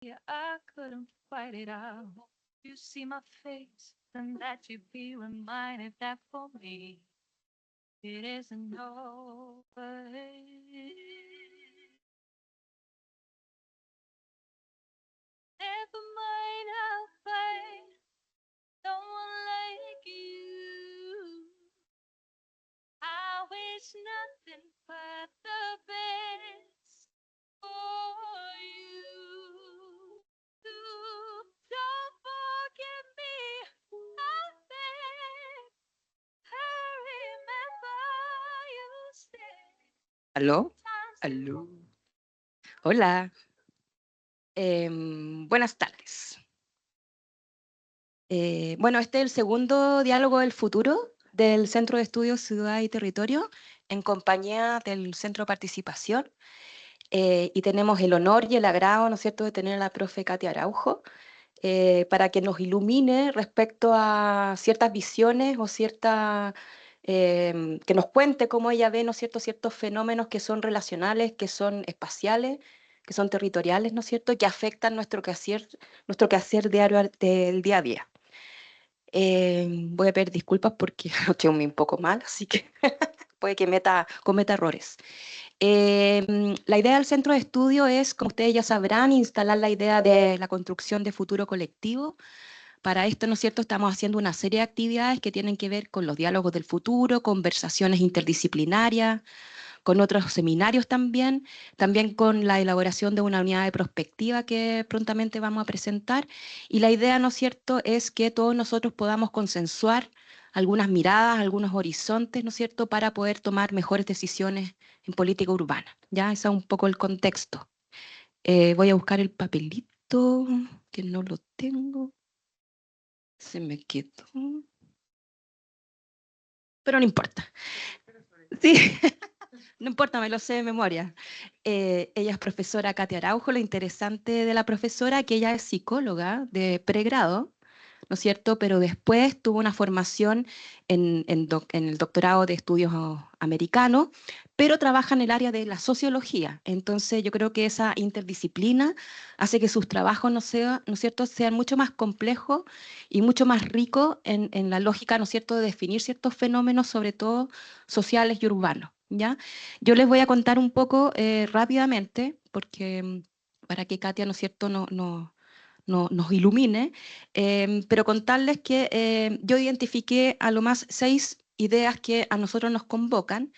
Yeah, I couldn't fight it out. You see my face, and that you be reminded that for me, it isn't over. Never mind how fight, someone like you. I wish nothing but the best for you. Don't forget me, I beg. I remember you said ¿Aló? times ¿Aló? Hola. Buenas tardes. Bueno, este es el segundo diálogo del futuro del Centro de Estudios Ciudad y Territorio en compañía del Centro de Participación. Y tenemos el honor y el agrado, ¿no es cierto?, de tener a la profe Katia Araujo para que nos ilumine respecto a ciertas visiones o que nos cuente cómo ella ve, ¿no es cierto?, ciertos fenómenos que son relacionales, que son espaciales, que son territoriales, ¿no es cierto?, que afectan nuestro quehacer diario del día a día. Voy a pedir disculpas porque estoy un poco mal, así que puede que cometa errores. La idea del centro de estudio es, como ustedes ya sabrán, instalar la idea de la construcción de futuro colectivo. Para esto, ¿no es cierto?, estamos haciendo una serie de actividades que tienen que ver con los diálogos del futuro, conversaciones interdisciplinarias, con otros seminarios también con la elaboración de una unidad de prospectiva que prontamente vamos a presentar. Y la idea, ¿no es cierto?, es que todos nosotros podamos consensuar algunas miradas, algunos horizontes, ¿no es cierto?, para poder tomar mejores decisiones en política urbana. Ya, ese es un poco el contexto. Voy a buscar el papelito, que no lo tengo. Se me quedó. Pero no importa. Sí, no importa, me lo sé de memoria. Ella es profesora Katia Araujo. Lo interesante de la profesora es que ella es psicóloga de pregrado, ¿no es cierto? Pero después tuvo una formación en el doctorado de estudios americanos, pero trabaja en el área de la sociología. Entonces yo creo que esa interdisciplina hace que sus trabajos, ¿no es cierto?, sean mucho más complejos y mucho más ricos en la lógica, ¿no es cierto?, de definir ciertos fenómenos, sobre todo sociales y urbanos, ¿ya? Yo les voy a contar un poco rápidamente, porque para que Katia, ¿no es cierto?, nos ilumine, pero contarles que yo identifiqué a lo más 6 ideas que a nosotros nos convocan.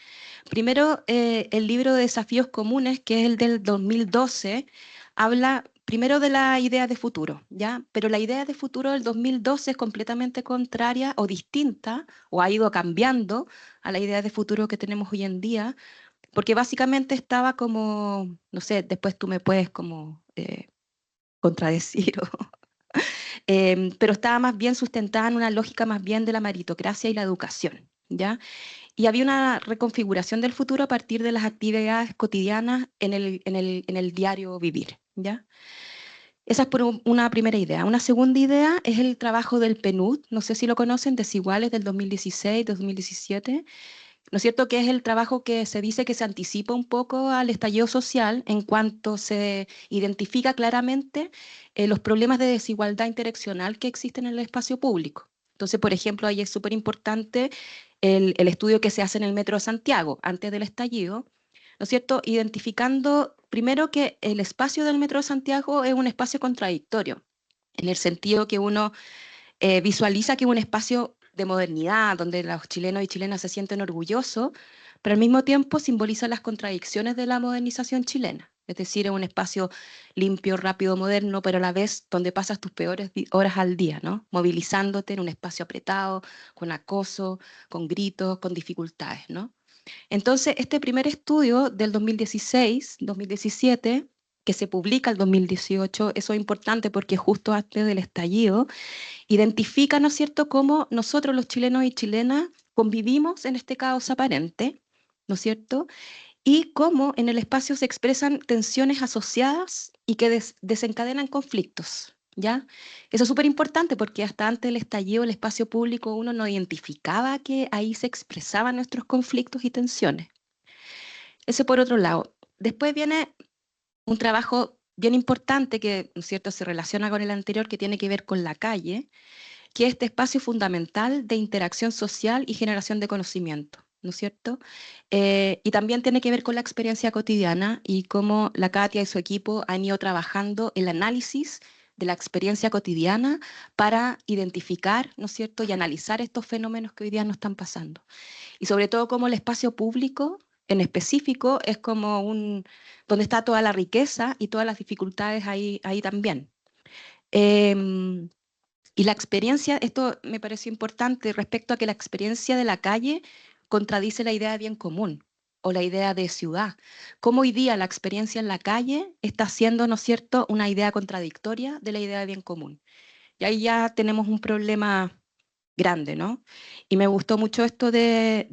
Primero, el libro de Desafíos Comunes, que es el del 2012, habla primero de la idea de futuro, ¿ya? Pero la idea de futuro del 2012 es completamente contraria o distinta, o ha ido cambiando a la idea de futuro que tenemos hoy en día, porque básicamente estaba como, no sé, después tú me puedes como contradecir, pero estaba más bien sustentada en una lógica más bien de la meritocracia y la educación, ¿ya? Y había una reconfiguración del futuro a partir de las actividades cotidianas en el diario vivir, ¿ya? Esa es una primera idea. Una segunda idea es el trabajo del PNUD, no sé si lo conocen, Desiguales del 2016-2017, ¿no es cierto?, que es el trabajo que se dice que se anticipa un poco al estallido social en cuanto se identifica claramente los problemas de desigualdad interaccional que existen en el espacio público. Entonces, por ejemplo, ahí es súper importante el estudio que se hace en el Metro de Santiago antes del estallido, ¿no es cierto?, identificando primero que el espacio del Metro de Santiago es un espacio contradictorio, en el sentido que uno visualiza que es un espacio de modernidad, donde los chilenos y chilenas se sienten orgullosos, pero al mismo tiempo simboliza las contradicciones de la modernización chilena. Es decir, es un espacio limpio, rápido, moderno, pero a la vez donde pasas tus peores horas al día, ¿no? Movilizándote en un espacio apretado, con acoso, con gritos, con dificultades, ¿no? Entonces, este primer estudio del 2016-2017, que se publica el 2018, eso es importante porque justo antes del estallido, identifica, ¿no es cierto?, cómo nosotros los chilenos y chilenas convivimos en este caos aparente, ¿no es cierto?, y cómo en el espacio se expresan tensiones asociadas y que desencadenan conflictos, ¿ya? Eso es súper importante porque hasta antes del estallido el espacio público uno no identificaba que ahí se expresaban nuestros conflictos y tensiones. Eso por otro lado. Después viene un trabajo bien importante que, ¿no es cierto?, se relaciona con el anterior, que tiene que ver con la calle, que es este espacio fundamental de interacción social y generación de conocimiento, ¿no es cierto? Y también tiene que ver con la experiencia cotidiana y cómo la Katia y su equipo han ido trabajando el análisis de la experiencia cotidiana para identificar, ¿no es cierto?, y analizar estos fenómenos que hoy día nos están pasando. Y sobre todo cómo el espacio público en específico es como donde está toda la riqueza y todas las dificultades ahí también. Em, y la experiencia, esto me pareció importante respecto a que la experiencia de la calle contradice la idea de bien común o la idea de ciudad. Cómo hoy día la experiencia en la calle está siendo, ¿no es cierto?, una idea contradictoria de la idea de bien común. Y ahí ya tenemos un problema grande, ¿no? Y me gustó mucho esto de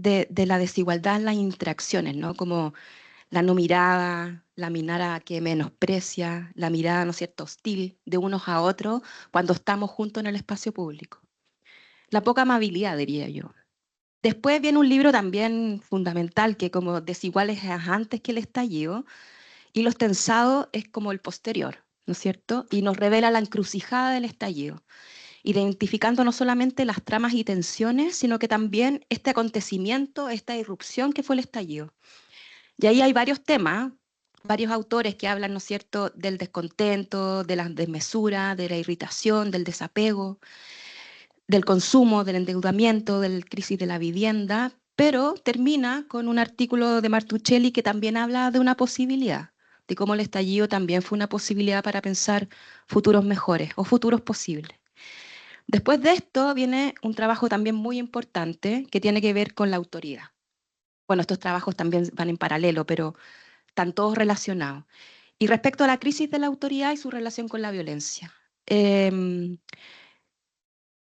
la desigualdad en las interacciones, ¿no? Como la no mirada, la mirada que menosprecia, la mirada, ¿no es cierto?, hostil de unos a otros cuando estamos juntos en el espacio público. La poca amabilidad, diría yo. Después viene un libro también fundamental que como Desiguales es antes que el estallido y Los tensados es como el posterior, ¿no es cierto? Y nos revela la encrucijada del estallido, identificando no solamente las tramas y tensiones, sino que también este acontecimiento, esta irrupción que fue el estallido. Y ahí hay varios temas, varios autores que hablan, ¿no es cierto?, del descontento, de la desmesura, de la irritación, del desapego, del consumo, del endeudamiento, de la crisis de la vivienda, pero termina con un artículo de Martuchelli que también habla de una posibilidad, de cómo el estallido también fue una posibilidad para pensar futuros mejores o futuros posibles. Después de esto viene un trabajo también muy importante que tiene que ver con la autoridad. Bueno, estos trabajos también van en paralelo, pero están todos relacionados. Y respecto a la crisis de la autoridad y su relación con la violencia.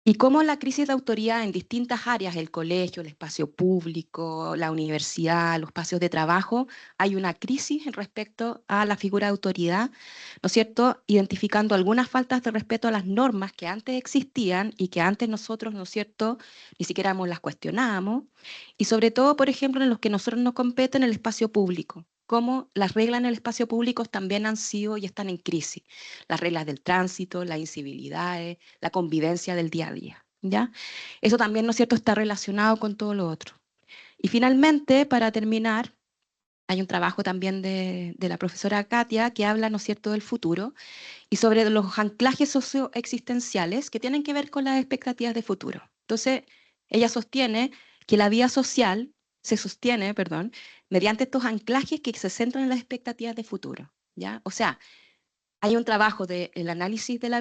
Y cómo la crisis de autoridad en distintas áreas, el colegio, el espacio público, la universidad, los espacios de trabajo, hay una crisis respecto a la figura de autoridad, ¿no es cierto?, identificando algunas faltas de respeto a las normas que antes existían y que antes nosotros, ¿no es cierto?, ni siquiera las cuestionábamos, y sobre todo, por ejemplo, en los que nosotros nos competen en el espacio público, cómo las reglas en el espacio público también han sido y están en crisis, las reglas del tránsito, las incivilidades, la convivencia del día a día, ¿ya? Eso también, ¿no es cierto?, está relacionado con todo lo otro. Y finalmente, para terminar, hay un trabajo también de la profesora Katia que habla, ¿no es cierto?, del futuro y sobre los anclajes socioexistenciales que tienen que ver con las expectativas de futuro. Entonces, ella sostiene que la vida social se sostiene, perdón, mediante estos anclajes que se centran en las expectativas de futuro, ¿ya? O sea, hay un trabajo del análisis de la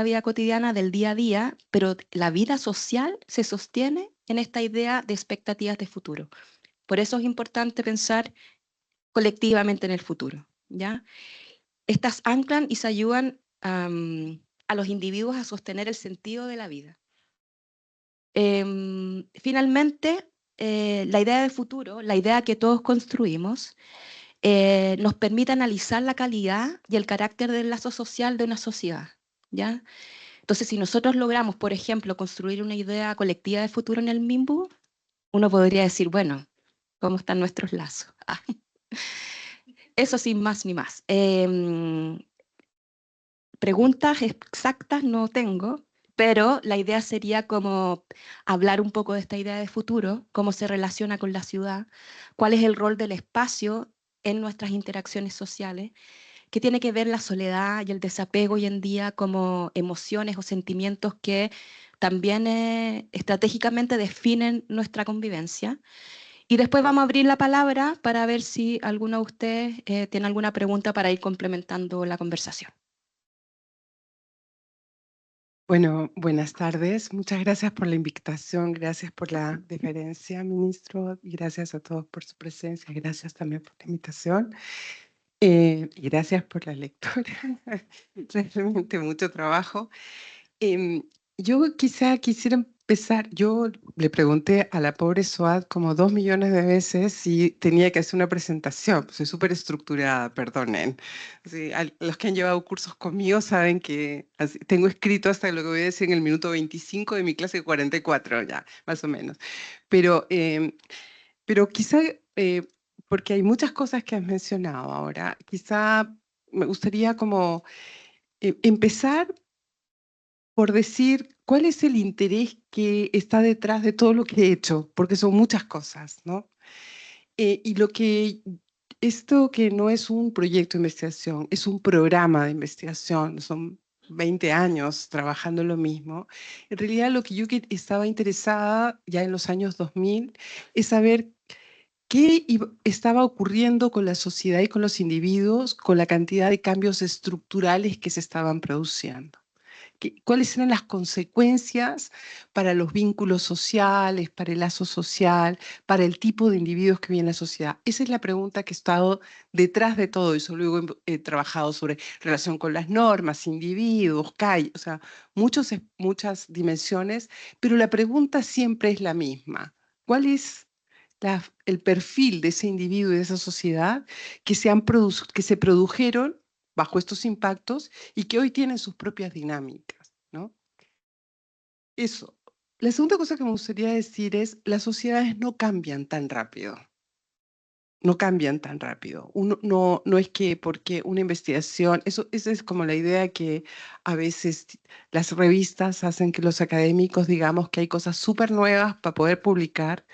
vida cotidiana, del día a día, pero la vida social se sostiene en esta idea de expectativas de futuro. Por eso es importante pensar colectivamente en el futuro, ¿ya? Estas anclan y se ayudan a los individuos a sostener el sentido de la vida. Finalmente, la idea de futuro, la idea que todos construimos, nos permite analizar la calidad y el carácter del lazo social de una sociedad, ¿ya? Entonces, si nosotros logramos, por ejemplo, construir una idea colectiva de futuro en el MIMBU, uno podría decir, bueno, ¿cómo están nuestros lazos? Eso sin más ni más. Preguntas exactas no tengo, pero la idea sería como hablar un poco de esta idea de futuro, cómo se relaciona con la ciudad, cuál es el rol del espacio en nuestras interacciones sociales, qué tiene que ver la soledad y el desapego hoy en día como emociones o sentimientos que también estratégicamente definen nuestra convivencia. Y después vamos a abrir la palabra para ver si alguno de ustedes tiene alguna pregunta para ir complementando la conversación. Bueno, buenas tardes. Muchas gracias por la invitación, gracias por la deferencia, ministro, y gracias a todos por su presencia, gracias también por la invitación, y gracias por la lectura. Realmente mucho trabajo. Yo quizá quisiera empezar, yo le pregunté a la pobre Soad como 2 millones de veces si tenía que hacer una presentación. Soy súper estructurada, perdonen. Sí, los que han llevado cursos conmigo saben que tengo escrito hasta lo que voy a decir en el minuto 25 de mi clase 44, ya, más o menos. Pero quizá, porque hay muchas cosas que has mencionado ahora, quizá me gustaría como empezar por decir cuál es el interés que está detrás de todo lo que he hecho, porque son muchas cosas, ¿no? Y esto que no es un proyecto de investigación, es un programa de investigación, son 20 años trabajando en lo mismo. En realidad lo que yo estaba interesada ya en los años 2000 es saber qué estaba ocurriendo con la sociedad y con los individuos, con la cantidad de cambios estructurales que se estaban produciendo. ¿Cuáles eran las consecuencias para los vínculos sociales, para el lazo social, para el tipo de individuos que vive en la sociedad? Esa es la pregunta que he estado detrás de todo eso. Luego he trabajado sobre relación con las normas, individuos, calle, o sea, muchas dimensiones, pero la pregunta siempre es la misma. ¿Cuál es el perfil de ese individuo y de esa sociedad que se produjeron bajo estos impactos y que hoy tienen sus propias dinámicas, ¿no? Eso. La segunda cosa que me gustaría decir es, las sociedades no cambian tan rápido. No cambian tan rápido. No es que porque una investigación, esa es como la idea que a veces las revistas hacen que los académicos digamos que hay cosas súper nuevas para poder publicar,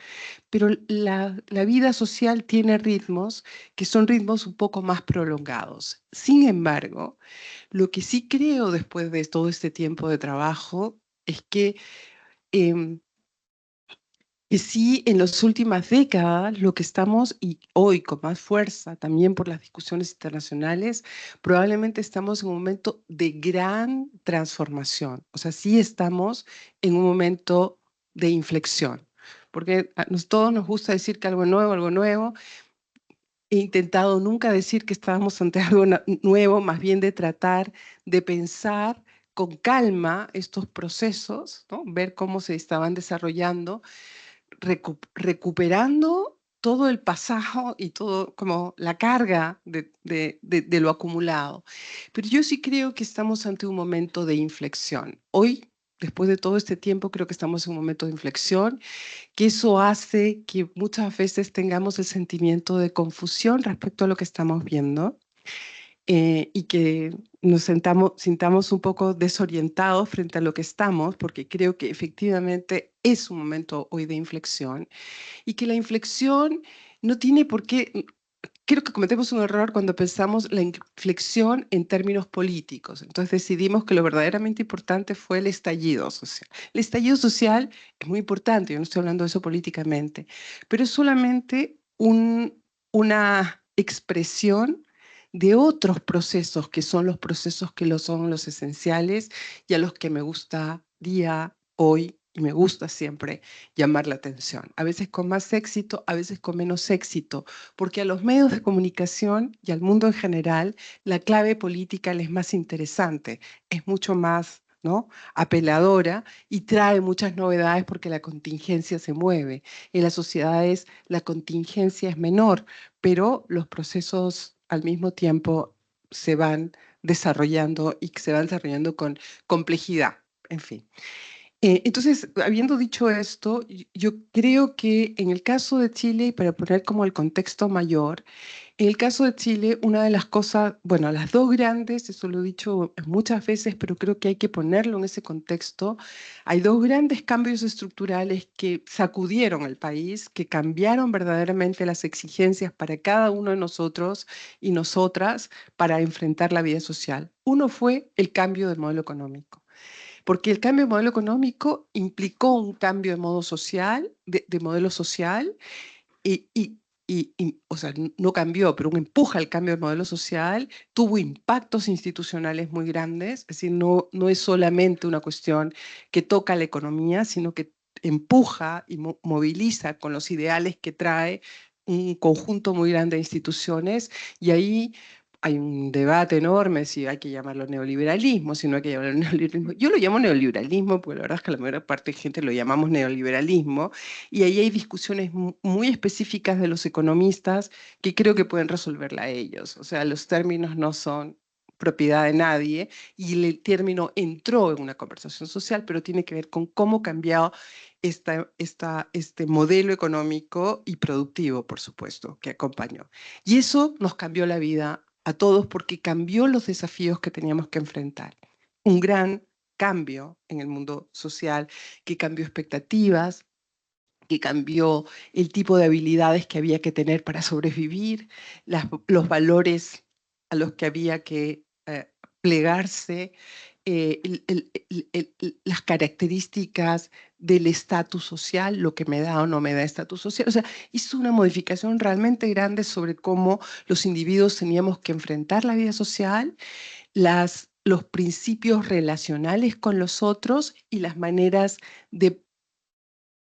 pero la vida social tiene ritmos que son ritmos un poco más prolongados. Sin embargo, lo que sí creo después de todo este tiempo de trabajo es em, que sí, en las últimas décadas, lo que estamos, y hoy con más fuerza, también por las discusiones internacionales, probablemente estamos en un momento de gran transformación. O sea, sí estamos en un momento de inflexión. Porque a todos nos gusta decir que algo nuevo. He intentado nunca decir que estábamos ante algo nuevo, más bien de tratar de pensar con calma estos procesos, ¿no? Ver cómo se estaban desarrollando, recuperando todo el pasado y todo como la carga de lo acumulado. Pero yo sí creo que estamos ante un momento de inflexión. Hoy, después de todo este tiempo, creo que estamos en un momento de inflexión, que eso hace que muchas veces tengamos el sentimiento de confusión respecto a lo que estamos viendo. Y que nos sintamos un poco desorientados frente a lo que estamos, porque creo que efectivamente es un momento hoy de inflexión, y que la inflexión no tiene por qué. Creo que cometemos un error cuando pensamos la inflexión en términos políticos. Entonces decidimos que lo verdaderamente importante fue el estallido social. El estallido social es muy importante, yo no estoy hablando de eso políticamente, pero es solamente una expresión de otros procesos que son los procesos que son los esenciales y a los que me gustaría hoy y me gusta siempre llamar la atención. A veces con más éxito, a veces con menos éxito, porque a los medios de comunicación y al mundo en general, la clave política les es más interesante, es mucho más, ¿no?, apeladora y trae muchas novedades porque la contingencia se mueve. En las sociedades la contingencia es menor, pero los procesos al mismo tiempo se van desarrollando y se van desarrollando con complejidad, en fin. Entonces, habiendo dicho esto, yo creo que en el caso de Chile, y para poner como el contexto mayor, en el caso de Chile, una de las cosas, bueno, las dos grandes, eso lo he dicho muchas veces, pero creo que hay que ponerlo en ese contexto, hay dos grandes cambios estructurales que sacudieron el país, que cambiaron verdaderamente las exigencias para cada uno de nosotros y nosotras para enfrentar la vida social. Uno fue el cambio del modelo económico, porque el cambio de modelo económico implicó un cambio de modo social, de modelo social, y, y- o sea, no cambió, pero un empuja al cambio de modelo social, tuvo impactos institucionales muy grandes, es decir, no es solamente una cuestión que toca la economía, sino que empuja y moviliza con los ideales que trae un conjunto muy grande de instituciones, y ahí hay un debate enorme si hay que llamarlo neoliberalismo, si no hay que llamarlo neoliberalismo. Yo lo llamo neoliberalismo porque la verdad es que la mayor parte de gente lo llamamos neoliberalismo, y ahí hay discusiones muy específicas de los economistas que creo que pueden resolverla ellos. O sea, los términos no son propiedad de nadie y el término entró en una conversación social, pero tiene que ver con cómo ha cambiado este modelo económico y productivo, por supuesto, que acompañó. Y eso nos cambió la vida a todos porque cambió los desafíos que teníamos que enfrentar. Un gran cambio en el mundo social que cambió expectativas, que cambió el tipo de habilidades que había que tener para sobrevivir, los valores a los que había que plegarse, las características del estatus social, lo que me da o no me da estatus social. O sea, hizo una modificación realmente grande sobre cómo los individuos teníamos que enfrentar la vida social, los principios relacionales con los otros y las maneras de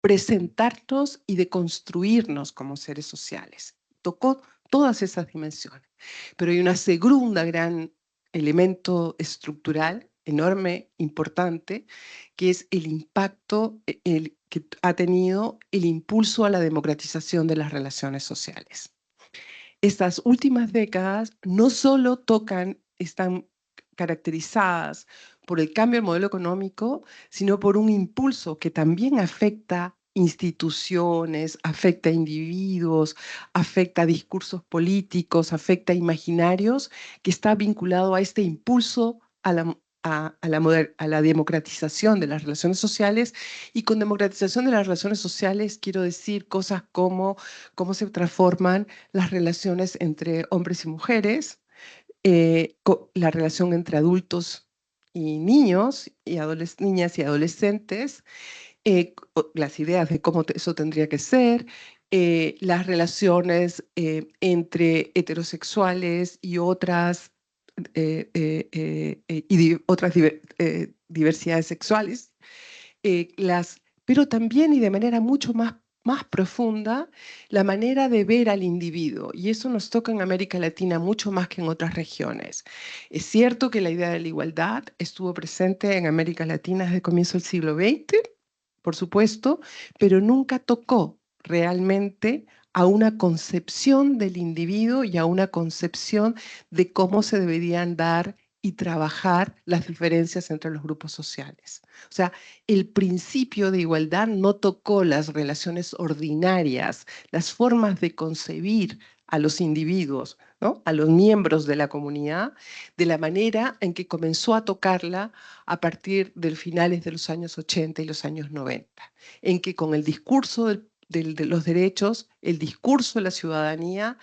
presentarnos y de construirnos como seres sociales. Tocó todas esas dimensiones. Pero hay una segunda gran elemento estructural enorme, importante, que es el impacto que ha tenido el impulso a la democratización de las relaciones sociales. Estas últimas décadas no solo están caracterizadas por el cambio del modelo económico, sino por un impulso que también afecta instituciones, afecta a individuos, afecta a discursos políticos, afecta a imaginarios, que está vinculado a este impulso a la democratización de las relaciones sociales. Y con democratización de las relaciones sociales quiero decir cosas como cómo se transforman las relaciones entre hombres y mujeres, la relación entre adultos y niños, y niñas y adolescentes, las ideas de cómo eso tendría que ser, las relaciones entre heterosexuales y otras, diversidades sexuales, pero también y de manera mucho más profunda, la manera de ver al individuo. Y eso nos toca en América Latina mucho más que en otras regiones. Es cierto que la idea de la igualdad estuvo presente en América Latina desde el comienzo del siglo XX, por supuesto, pero nunca tocó realmente a una concepción del individuo y a una concepción de cómo se deberían dar y trabajar las diferencias entre los grupos sociales. O sea, el principio de igualdad no tocó las relaciones ordinarias, las formas de concebir a los individuos, ¿no? A los miembros de la comunidad, de la manera en que comenzó a tocarla a partir de finales de los años 80 y los años 90, en que con el discurso de los derechos, el discurso de la ciudadanía,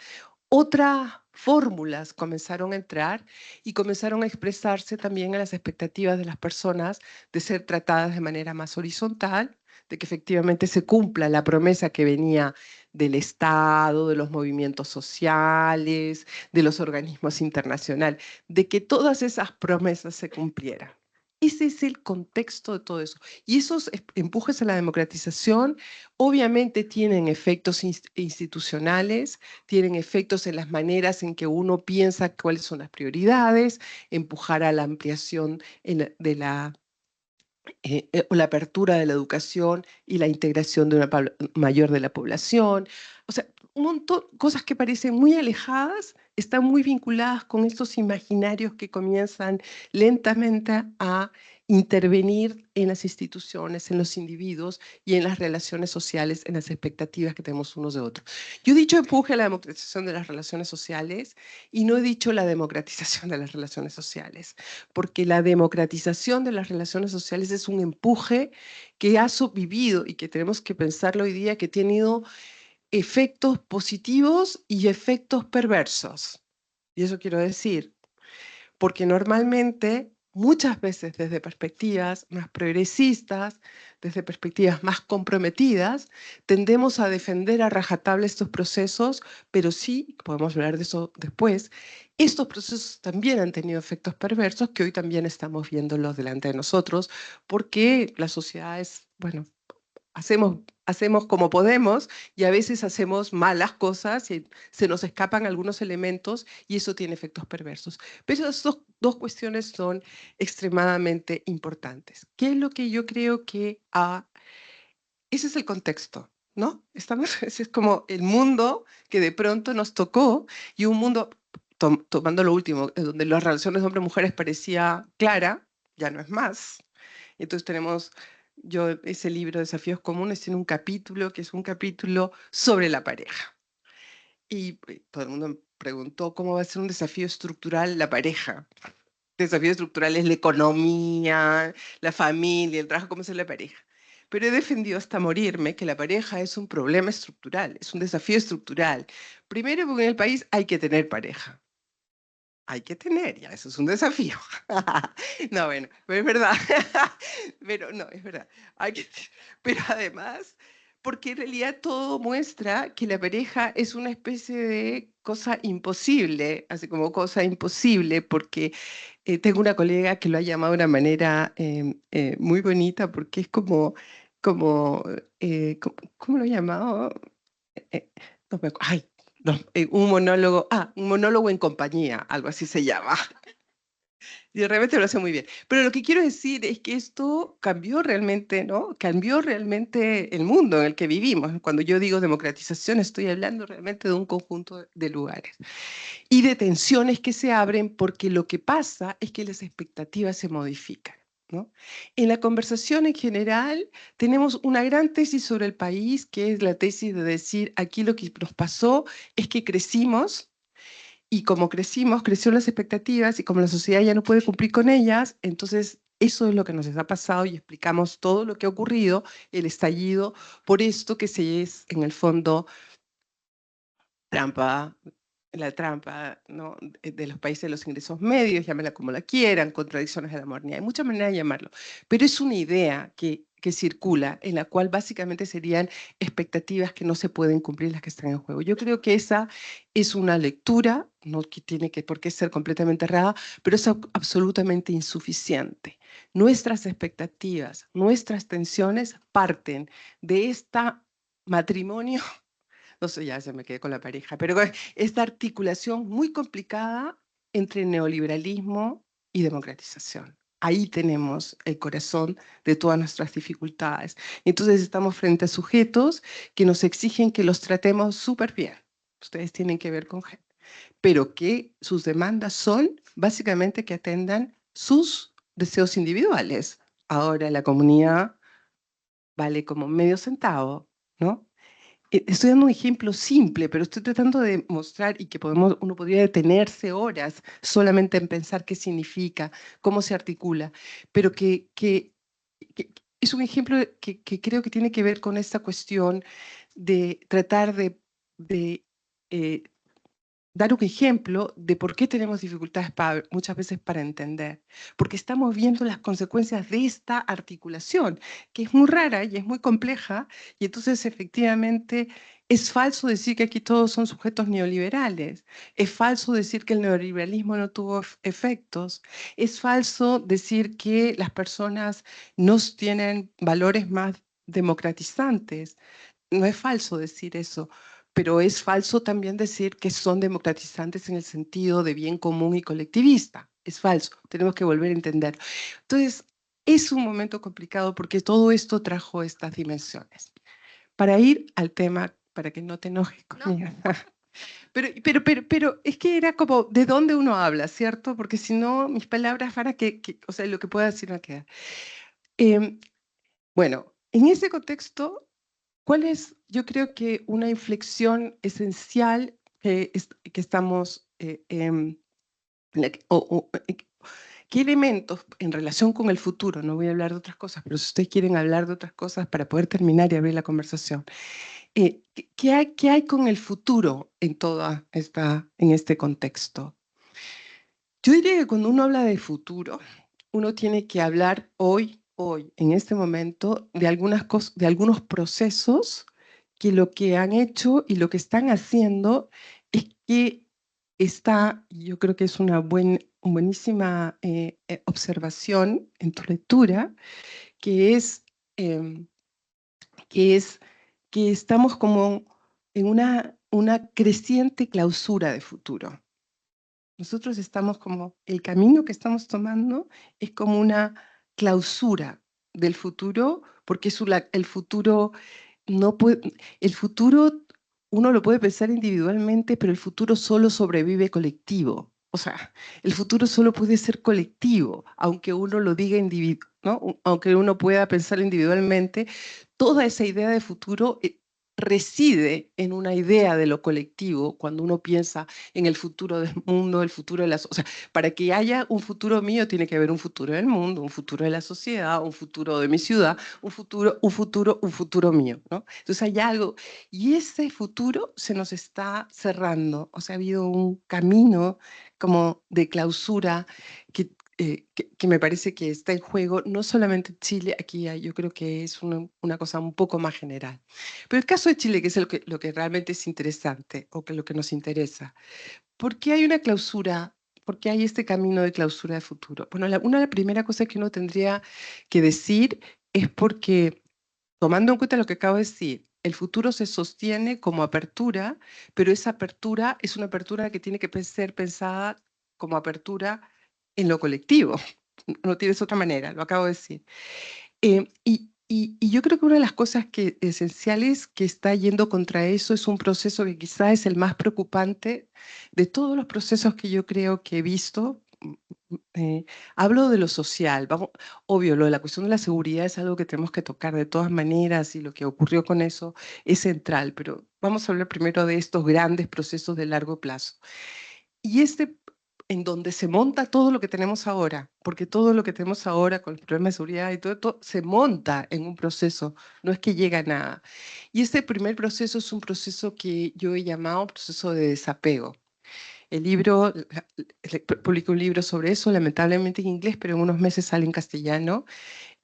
otras fórmulas comenzaron a entrar y comenzaron a expresarse también en las expectativas de las personas de ser tratadas de manera más horizontal, de que efectivamente se cumpla la promesa que venía del Estado, de los movimientos sociales, de los organismos internacionales, de que todas esas promesas se cumplieran. Ese es el contexto de todo eso. Y esos empujes a la democratización obviamente tienen efectos institucionales, tienen efectos en las maneras en que uno piensa cuáles son las prioridades, empujar a la ampliación o la apertura de la educación y la integración de una mayor de la población. O sea, un montón de cosas que parecen muy alejadas están muy vinculadas con estos imaginarios que comienzan lentamente a intervenir en las instituciones, en los individuos y en las relaciones sociales, en las expectativas que tenemos unos de otros. Yo he dicho empuje a la democratización de las relaciones sociales y no he dicho la democratización de las relaciones sociales, porque la democratización de las relaciones sociales es un empuje que ha vivido y que tenemos que pensarlo hoy día, que ha tenido efectos positivos y efectos perversos. Y eso quiero decir, porque normalmente, muchas veces desde perspectivas más progresistas, desde perspectivas más comprometidas, tendemos a defender a rajatabla estos procesos, pero sí, podemos hablar de eso después, estos procesos también han tenido efectos perversos que hoy también estamos viéndolos delante de nosotros, porque la sociedad es, bueno, hacemos como podemos y a veces hacemos malas cosas y se nos escapan algunos elementos y eso tiene efectos perversos. Pero esas dos cuestiones son extremadamente importantes. ¿Qué es lo que yo creo que ese es el contexto, ¿no? Ese es como el mundo que de pronto nos tocó y un mundo, tomando lo último, donde las relaciones de hombres-mujeres parecía clara, ya no es más. Entonces tenemos, ese libro Desafíos Comunes tiene un capítulo que es un capítulo sobre la pareja. Y todo el mundo preguntó cómo va a ser un desafío estructural la pareja. El desafío estructural es la economía, la familia, el trabajo, cómo es la pareja. Pero he defendido hasta morirme que la pareja es un problema estructural, es un desafío estructural. Primero, porque en el país hay que tener pareja. Hay que tener, ya, eso es un desafío. No, bueno, pero es verdad. Pero no, es verdad. Pero además, porque en realidad todo muestra que la pareja es una especie de cosa imposible, así como cosa imposible, porque tengo una colega que lo ha llamado de una manera muy bonita, porque es ¿cómo lo ha llamado? No me ay, no, un monólogo en compañía, algo así se llama. Y realmente lo hace muy bien. Pero lo que quiero decir es que esto cambió realmente, ¿no? Cambió realmente el mundo en el que vivimos. Cuando yo digo democratización, estoy hablando realmente de un conjunto de lugares y de tensiones que se abren porque lo que pasa es que las expectativas se modifican, ¿no? En la conversación en general tenemos una gran tesis sobre el país, que es la tesis de decir, aquí lo que nos pasó es que crecimos, y como crecimos, crecieron las expectativas, y como la sociedad ya no puede cumplir con ellas, entonces eso es lo que nos ha pasado y explicamos todo lo que ha ocurrido, el estallido, por esto que se es en el fondo trampa, la trampa, ¿no? de los países de los ingresos medios, llámenla como la quieran, contradicciones de la modernidad, hay muchas maneras de llamarlo, pero es una idea que circula, en la cual básicamente serían expectativas que no se pueden cumplir las que están en juego. Yo creo que esa es una lectura, no que tiene que por qué ser completamente errada, pero es absolutamente insuficiente. Nuestras expectativas, nuestras tensiones parten de este matrimonio, no sé, ya se me quedé con la pareja, pero esta articulación muy complicada entre neoliberalismo y democratización. Ahí tenemos el corazón de todas nuestras dificultades. Entonces estamos frente a sujetos que nos exigen que los tratemos súper bien. Ustedes tienen que ver con gente, pero que sus demandas son básicamente que atendan sus deseos individuales. Ahora la comunidad vale como medio centavo, ¿no? Estoy dando un ejemplo simple, pero estoy tratando de mostrar y que uno podría detenerse horas solamente en pensar qué significa, cómo se articula, pero que es un ejemplo que creo que tiene que ver con esta cuestión de tratar de eh, dar un ejemplo de por qué tenemos dificultades muchas veces para entender, porque estamos viendo las consecuencias de esta articulación, que es muy rara y es muy compleja, y entonces efectivamente es falso decir que aquí todos son sujetos neoliberales, es falso decir que el neoliberalismo no tuvo efectos, es falso decir que las personas no tienen valores más democratizantes, no es falso decir eso, pero es falso también decir que son democratizantes en el sentido de bien común y colectivista. Es falso, tenemos que volver a entender. Entonces, es un momento complicado porque todo esto trajo estas dimensiones. Para ir al tema, para que no te enojes conmigo. No. Pero es que era como de dónde uno habla, ¿cierto? Porque si no, mis palabras van a o sea, lo que pueda decir va a quedar. Bueno, en ese contexto, ¿cuál es, yo creo que una inflexión esencial que estamos, qué elementos en relación con el futuro, no voy a hablar de otras cosas, pero si ustedes quieren hablar de otras cosas para poder terminar y abrir la conversación, ¿qué hay con el futuro en este contexto? Yo diría que cuando uno habla de futuro, uno tiene que hablar hoy, en este momento, de de algunos procesos que lo que han hecho y lo que están haciendo es que yo creo que es una buenísima observación en tu lectura, que em, es que estamos como en una creciente clausura de futuro. Nosotros estamos como, el camino que estamos tomando es como una clausura del futuro, porque el futuro no puede, el futuro uno lo puede pensar individualmente, pero el futuro solo sobrevive colectivo. O sea, el futuro solo puede ser colectivo, aunque uno lo diga ¿no? Aunque uno pueda pensar individualmente, toda esa idea de futuro reside en una idea de lo colectivo cuando uno piensa en el futuro del mundo, el futuro de o sea, para que haya un futuro mío tiene que haber un futuro del mundo, un futuro de la sociedad, un futuro de mi ciudad, un futuro mío, ¿no? Entonces hay algo, y ese futuro se nos está cerrando, o sea, ha habido un camino como de clausura que me parece que está en juego, no solamente en Chile, aquí yo creo que es una cosa un poco más general. Pero el caso de Chile, que es lo que realmente es interesante, o que lo que nos interesa, ¿por qué hay una clausura? ¿Por qué hay este camino de clausura de futuro? Bueno, una de las primeras cosas que uno tendría que decir es porque, tomando en cuenta lo que acabo de decir, el futuro se sostiene como apertura, pero esa apertura es una apertura que tiene que ser pensada como apertura en lo colectivo. No tienes otra manera, lo acabo de decir. Y yo creo que una de las cosas esenciales que está yendo contra eso es un proceso que quizá es el más preocupante de todos los procesos que yo creo que he visto. Hablo de lo social. Obvio, lo de la cuestión de la seguridad es algo que tenemos que tocar de todas maneras y lo que ocurrió con eso es central, pero vamos a hablar primero de estos grandes procesos de largo plazo. Y en donde se monta todo lo que tenemos ahora, porque todo lo que tenemos ahora con los problemas de seguridad y todo esto se monta en un proceso, no es que llega a nada. Y este primer proceso es un proceso que yo he llamado proceso de desapego. El libro, publiqué un libro sobre eso, lamentablemente en inglés, pero en unos meses sale en castellano.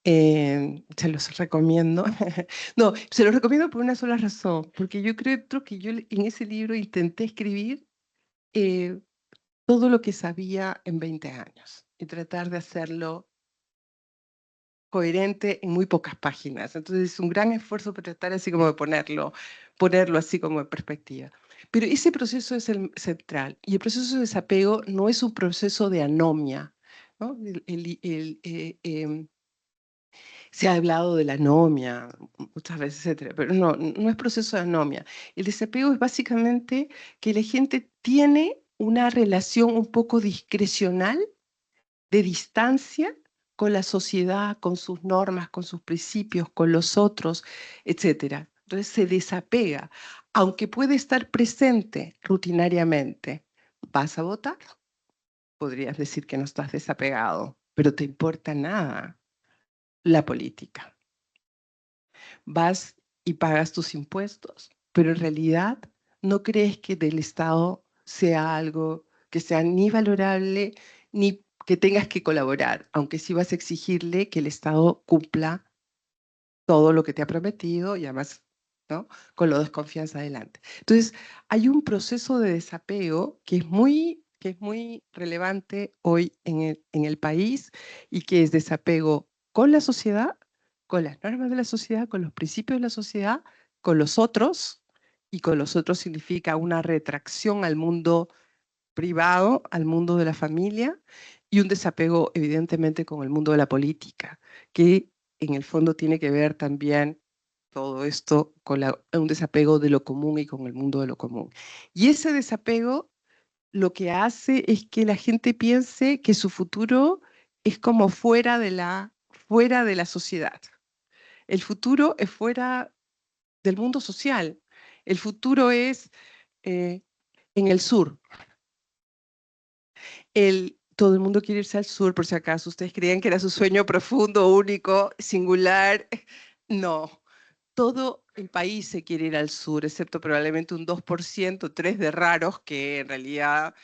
Se los recomiendo. No, se los recomiendo por una sola razón, porque yo creo que yo en ese libro intenté escribir todo lo que sabía en 20 años y tratar de hacerlo coherente en muy pocas páginas. Entonces es un gran esfuerzo para tratar así como de ponerlo así como en perspectiva. Pero ese proceso es el central y el proceso de desapego no es un proceso de anomia, ¿no? Se ha hablado de la anomia muchas veces, etcétera, pero no es proceso de anomia. El desapego es básicamente que la gente tiene una relación un poco discrecional de distancia con la sociedad, con sus normas, con sus principios, con los otros, etcétera. Entonces se desapega, aunque puede estar presente rutinariamente. ¿Vas a votar? Podrías decir que no estás desapegado, pero te importa nada la política. Vas y pagas tus impuestos, pero en realidad no crees que del Estado sea algo que sea ni valorable ni que tengas que colaborar, aunque sí vas a exigirle que el Estado cumpla todo lo que te ha prometido y además, ¿no?, con la desconfianza adelante. Entonces, hay un proceso de desapego que es muy relevante hoy en el país y que es desapego con la sociedad, con las normas de la sociedad, con los principios de la sociedad, con los otros, y con los otros significa una retracción al mundo privado, al mundo de la familia, y un desapego evidentemente con el mundo de la política, que en el fondo tiene que ver también todo esto con un desapego de lo común y con el mundo de lo común. Y ese desapego lo que hace es que la gente piense que su futuro es como fuera de la sociedad. El futuro es fuera del mundo social. El futuro es en el sur. Todo el mundo quiere irse al sur, por si acaso ustedes creían que era su sueño profundo, único, singular. No, todo el país se quiere ir al sur, excepto probablemente un 2%, 3% de raros que en realidad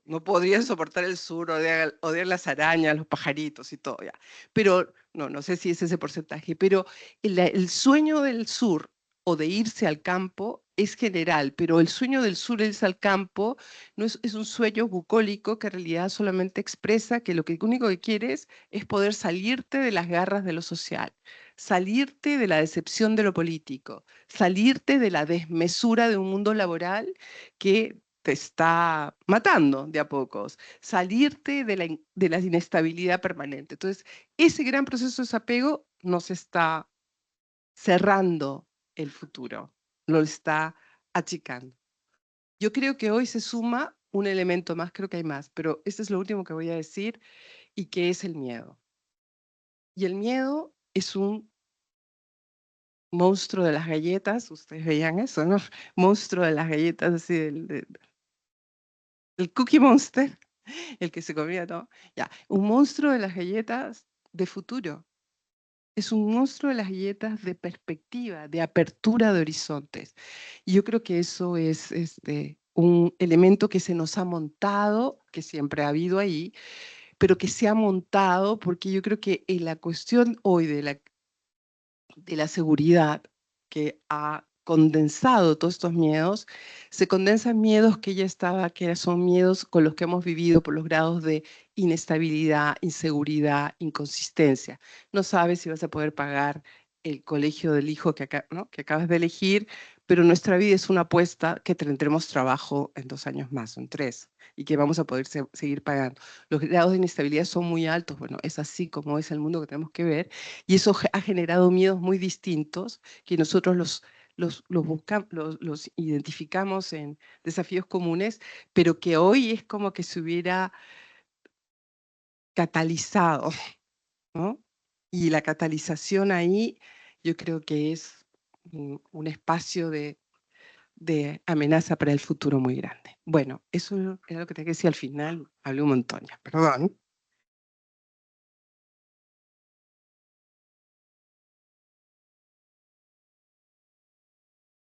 no podrían soportar el sur, odiar las arañas, los pajaritos y todo. Ya. Pero no sé si es ese porcentaje, pero el sueño del sur o de irse al campo es general, pero el sueño del sur de irse al campo no es un sueño bucólico que en realidad solamente expresa que lo único que quieres es poder salirte de las garras de lo social, salirte de la decepción de lo político, salirte de la desmesura de un mundo laboral que te está matando de a pocos, salirte de la inestabilidad permanente. Entonces, ese gran proceso de desapego nos está cerrando el futuro, lo está achicando. Yo creo que hoy se suma un elemento más, creo que hay más, pero este es lo último que voy a decir, y que es el miedo. Y el miedo es un monstruo de las galletas, ustedes veían eso, ¿no? Monstruo de las galletas, así, el Cookie Monster, el que se comía, ¿no? Ya, un monstruo de las galletas de futuro. Es un monstruo de las galletas de perspectiva, de apertura de horizontes. Y yo creo que eso es un elemento que se nos ha montado, que siempre ha habido ahí, pero que se ha montado porque yo creo que en la cuestión hoy de la seguridad que ha condensado todos estos miedos, se condensan miedos que ya estaba, que son miedos con los que hemos vivido por los grados de inestabilidad, inseguridad, inconsistencia. No sabes si vas a poder pagar el colegio del hijo ¿no? que acabas de elegir, pero nuestra vida es una apuesta que tendremos trabajo en 2 años más, o en 3, y que vamos a poder seguir pagando. Los grados de inestabilidad son muy altos, bueno, es así como es el mundo que tenemos que ver, y eso ha generado miedos muy distintos que nosotros los identificamos en desafíos comunes, pero que hoy es como que se hubiera catalizado, ¿no? Y la catalización ahí yo creo que es un espacio de amenaza para el futuro muy grande. Bueno, eso era lo que tenía que decir al final, hablé un montón ya, perdón.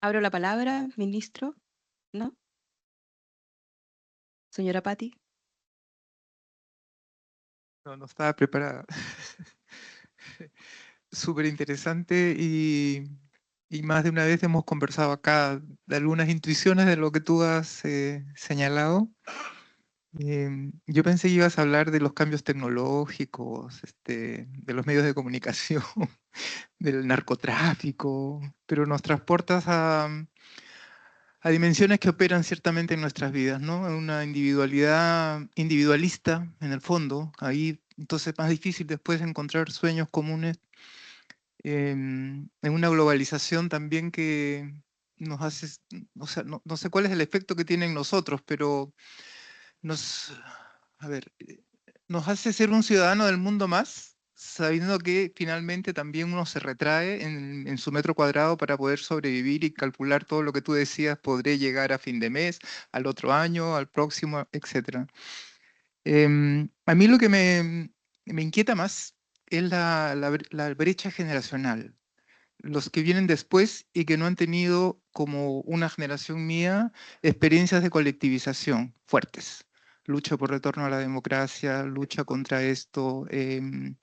Abro la palabra, ministro, ¿no? Señora Patti. No, no estaba preparada. Súper interesante y más de una vez hemos conversado acá de algunas intuiciones de lo que tú has señalado. Yo pensé que ibas a hablar de los cambios tecnológicos, de los medios de comunicación, del narcotráfico, pero nos transportas a dimensiones que operan ciertamente en nuestras vidas, ¿no? Una individualidad individualista en el fondo, ahí entonces es más difícil después encontrar sueños comunes en una globalización también que nos hace, o sea, no sé cuál es el efecto que tiene en nosotros, pero nos, a ver, nos hace ser un ciudadano del mundo más, sabiendo que finalmente también uno se retrae en su metro cuadrado para poder sobrevivir y calcular todo lo que tú decías, podré llegar a fin de mes, al otro año, al próximo, etc. A mí lo que me inquieta más es la brecha generacional. Los que vienen después y que no han tenido, como una generación mía, experiencias de colectivización fuertes. Lucha por retorno a la democracia, lucha contra esto, el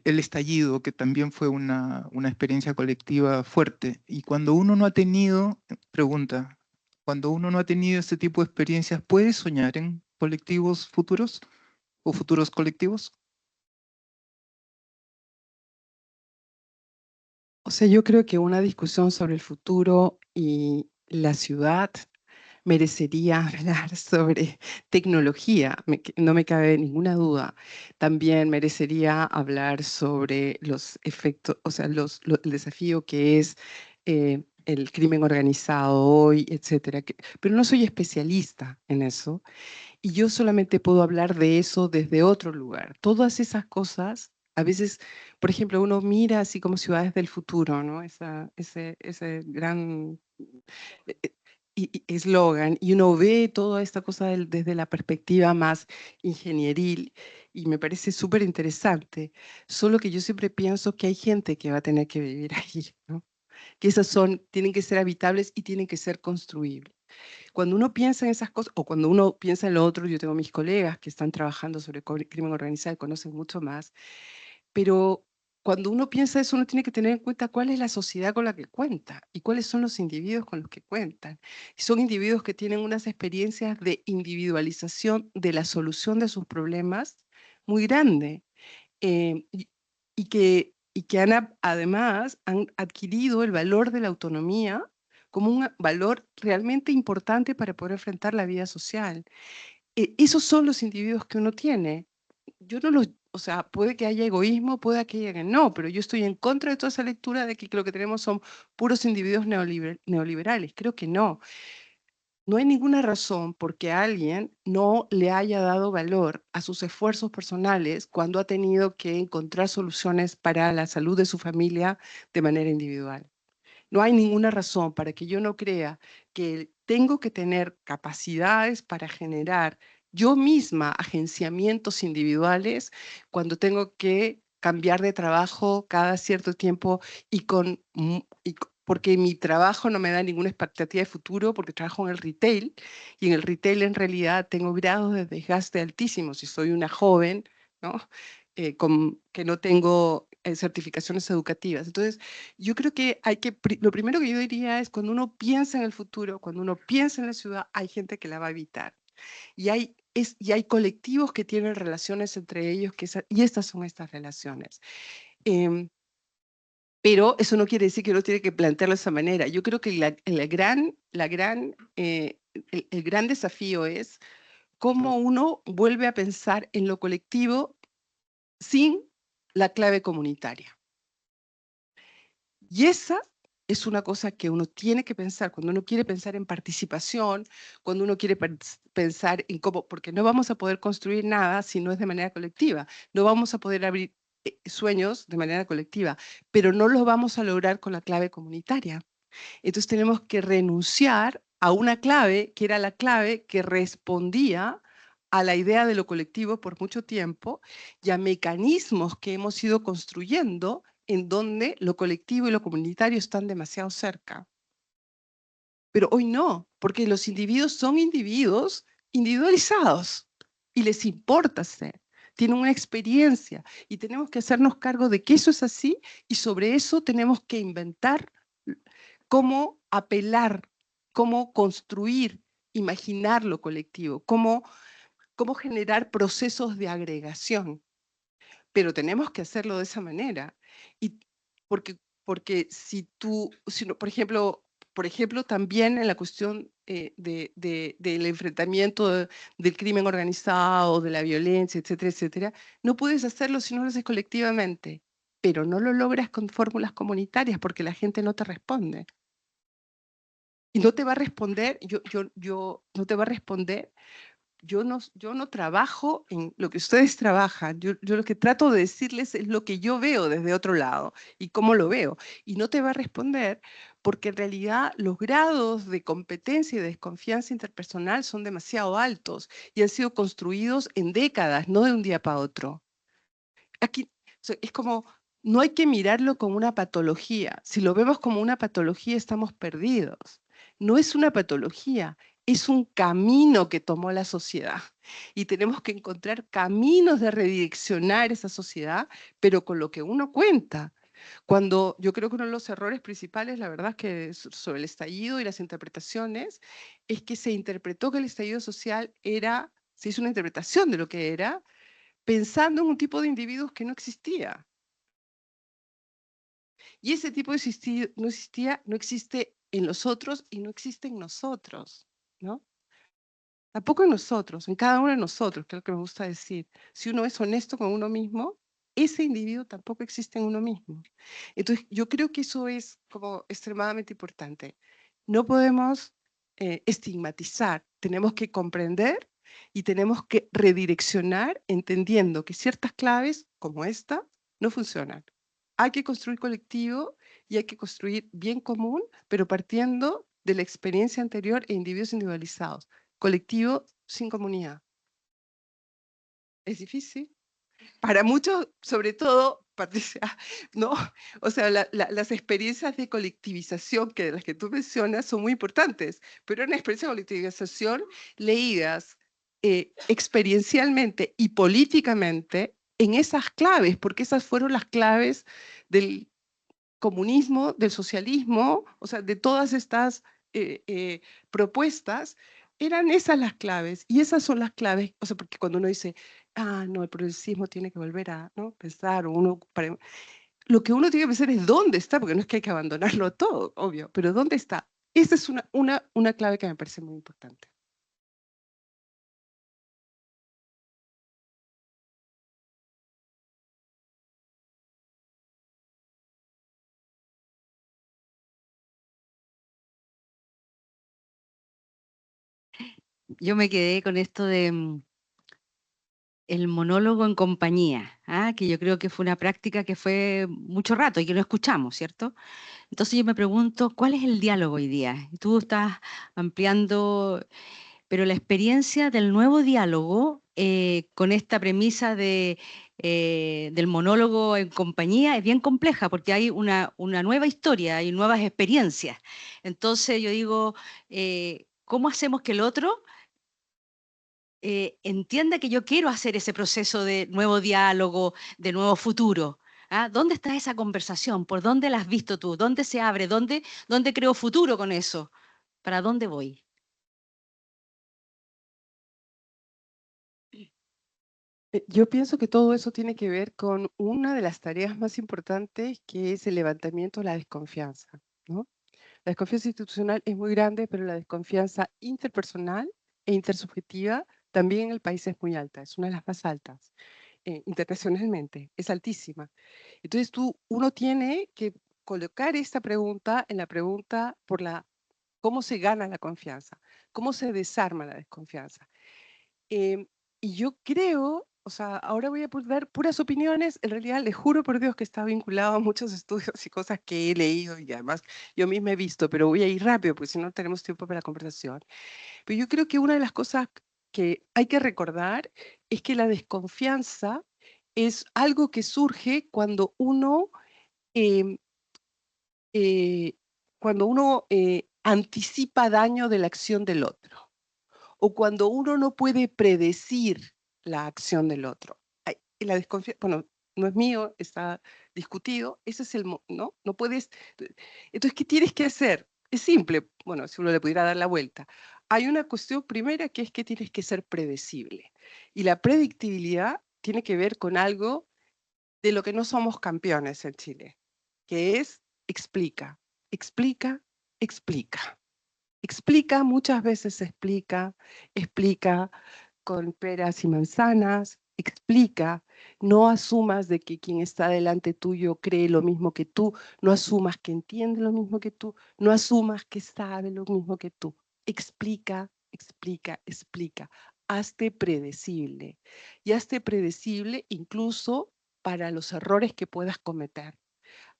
estallido, que también fue una experiencia colectiva fuerte. Y cuando uno no ha tenido, pregunta, cuando uno no ha tenido este tipo de experiencias, ¿puede soñar en colectivos futuros o futuros colectivos? O sea, yo creo que una discusión sobre el futuro y la ciudad merecería hablar sobre tecnología, no me cabe ninguna duda. También merecería hablar sobre los efectos, o sea, el desafío que es el crimen organizado hoy, etcétera. Pero no soy especialista en eso y yo solamente puedo hablar de eso desde otro lugar. Todas esas cosas, a veces, por ejemplo, uno mira así como ciudades del futuro, ¿no? Ese gran eslogan, y uno ve toda esta cosa desde la perspectiva más ingenieril, y me parece súper interesante, solo que yo siempre pienso que hay gente que va a tener que vivir ahí, ¿no? Que tienen que ser habitables y tienen que ser construibles. Cuando uno piensa en esas cosas, o cuando uno piensa en lo otro, yo tengo mis colegas que están trabajando sobre crimen organizado y conocen mucho más, pero cuando uno piensa eso, uno tiene que tener en cuenta cuál es la sociedad con la que cuenta y cuáles son los individuos con los que cuentan. Y son individuos que tienen unas experiencias de individualización de la solución de sus problemas muy grande, eh, y, y que además han adquirido el valor de la autonomía como un valor realmente importante para poder enfrentar la vida social. Esos son los individuos que uno tiene. Yo no los, o sea, puede que haya egoísmo, puede que haya que no, pero yo estoy en contra de toda esa lectura de que lo que tenemos son puros individuos neoliberales. Creo que no. No hay ninguna razón por que alguien no le haya dado valor a sus esfuerzos personales cuando ha tenido que encontrar soluciones para la salud de su familia de manera individual. No hay ninguna razón para que yo no crea que tengo que tener capacidades para generar yo misma agenciamientos individuales cuando tengo que cambiar de trabajo cada cierto tiempo porque mi trabajo no me da ninguna expectativa de futuro, porque trabajo en el retail, y en el retail en realidad tengo grados de desgaste altísimos. Si soy una joven, ¿no? Que no tengo certificaciones educativas. Entonces, yo creo que lo primero que yo diría es cuando uno piensa en el futuro, cuando uno piensa en la ciudad, hay gente que la va a habitar. Y hay colectivos que tienen relaciones entre ellos, y estas son estas relaciones. Pero eso no quiere decir que uno tiene que plantearlo de esa manera. Yo creo que el gran desafío es cómo uno vuelve a pensar en lo colectivo sin la clave comunitaria. Y esa es una cosa que uno tiene que pensar cuando uno quiere pensar en participación, cuando uno quiere pensar en cómo, porque no vamos a poder construir nada si no es de manera colectiva. No vamos a poder abrir sueños de manera colectiva, pero no lo vamos a lograr con la clave comunitaria. Entonces tenemos que renunciar a una clave que era la clave que respondía a la idea de lo colectivo por mucho tiempo y a mecanismos que hemos ido construyendo en donde lo colectivo y lo comunitario están demasiado cerca. Pero hoy no, porque los individuos son individuos individualizados y les importa ser, tienen una experiencia y tenemos que hacernos cargo de que eso es así y sobre eso tenemos que inventar cómo apelar, cómo construir, imaginar lo colectivo, cómo generar procesos de agregación. Pero tenemos que hacerlo de esa manera. Y porque por ejemplo, también en la cuestión del enfrentamiento del crimen organizado, de la violencia, etcétera, etcétera, no puedes hacerlo si no lo haces colectivamente, pero no lo logras con fórmulas comunitarias porque la gente no te responde. Y no te va a responder, no te va a responder. Yo no trabajo en lo que ustedes trabajan. Yo lo que trato de decirles es lo que yo veo desde otro lado y cómo lo veo. Y no te va a responder porque en realidad los grados de competencia y de desconfianza interpersonal son demasiado altos y han sido construidos en décadas, no de un día para otro. Aquí es como, no hay que mirarlo como una patología. Si lo vemos como una patología, estamos perdidos. No es una patología, es un camino que tomó la sociedad. Y tenemos que encontrar caminos de redireccionar esa sociedad, pero con lo que uno cuenta. Cuando yo creo que uno de los errores principales, la verdad, es que sobre el estallido y las interpretaciones, es que se interpretó que el estallido social se hizo una interpretación de lo que era, pensando en un tipo de individuos que no existía. Y ese tipo no existía, no existe en los otros y no existe en nosotros, ¿no? Tampoco en nosotros, en cada uno de nosotros, que es lo que me gusta decir. Si uno es honesto con uno mismo, ese individuo tampoco existe en uno mismo. Entonces, yo creo que eso es como extremadamente importante. No podemos estigmatizar, tenemos que comprender y tenemos que redireccionar entendiendo que ciertas claves como esta no funcionan. Hay que construir colectivo y hay que construir bien común, pero partiendo de la experiencia anterior e individuos individualizados. Colectivo sin comunidad. Es difícil. Para muchos, sobre todo, Patricia, ¿no? O sea, las experiencias de colectivización de las que tú mencionas son muy importantes, pero una experiencia de colectivización leídas experiencialmente y políticamente en esas claves, porque esas fueron las claves del comunismo, del socialismo, o sea, de todas estas propuestas, eran esas las claves, y esas son las claves, o sea, porque cuando uno dice, no, el progresismo tiene que volver a, ¿no?, pensar, lo que uno tiene que pensar es dónde está, porque no es que hay que abandonarlo todo, obvio, pero dónde está. Esa es una clave que me parece muy importante. yo me quedé con esto de el monólogo en compañía, que yo creo que fue una práctica que fue mucho rato y que no escuchamos, ¿cierto? Entonces yo me pregunto, ¿cuál es el diálogo hoy día? Y tú estás ampliando, pero la experiencia del nuevo diálogo con esta premisa del monólogo en compañía es bien compleja porque hay una nueva historia, hay nuevas experiencias. Entonces yo digo, ¿cómo hacemos que el otro entienda que yo quiero hacer ese proceso de nuevo diálogo, de nuevo futuro? ¿Dónde está esa conversación? ¿Por dónde la has visto tú? ¿Dónde se abre? ¿Dónde creo futuro con eso? ¿Para dónde voy? Yo pienso que todo eso tiene que ver con una de las tareas más importantes, que es el levantamiento de la desconfianza, ¿no? La desconfianza institucional es muy grande, pero la desconfianza interpersonal e intersubjetiva también en el país es muy alta, es una de las más altas, internacionalmente, es altísima. Entonces uno tiene que colocar esta pregunta en la pregunta por cómo se gana la confianza, cómo se desarma la desconfianza. Y yo creo, o sea, ahora voy a dar puras opiniones, en realidad les juro por Dios que está vinculado a muchos estudios y cosas que he leído y además yo misma he visto, pero voy a ir rápido porque si no tenemos tiempo para la conversación. Pero yo creo que una de las cosas que hay que recordar es que la desconfianza es algo que surge cuando uno, em, anticipa daño de la acción del otro, o cuando uno no puede predecir la acción del otro. Y la desconfianza, bueno, no es mío, está discutido, ese es ¿no? No puedes, entonces, ¿qué tienes que hacer? Es simple, bueno, si uno le pudiera dar la vuelta. Hay una cuestión primera que es que tienes que ser predecible. Y la predictibilidad tiene que ver con algo de lo que no somos campeones en Chile, que es explica, explica, explica. Explica, muchas veces explica con peras y manzanas, explica, no asumas de que quien está delante tuyo cree lo mismo que tú, no asumas que entiende lo mismo que tú, no asumas que sabe lo mismo que tú. Explica, explica, explica. Hazte predecible. Y hazte predecible incluso para los errores que puedas cometer.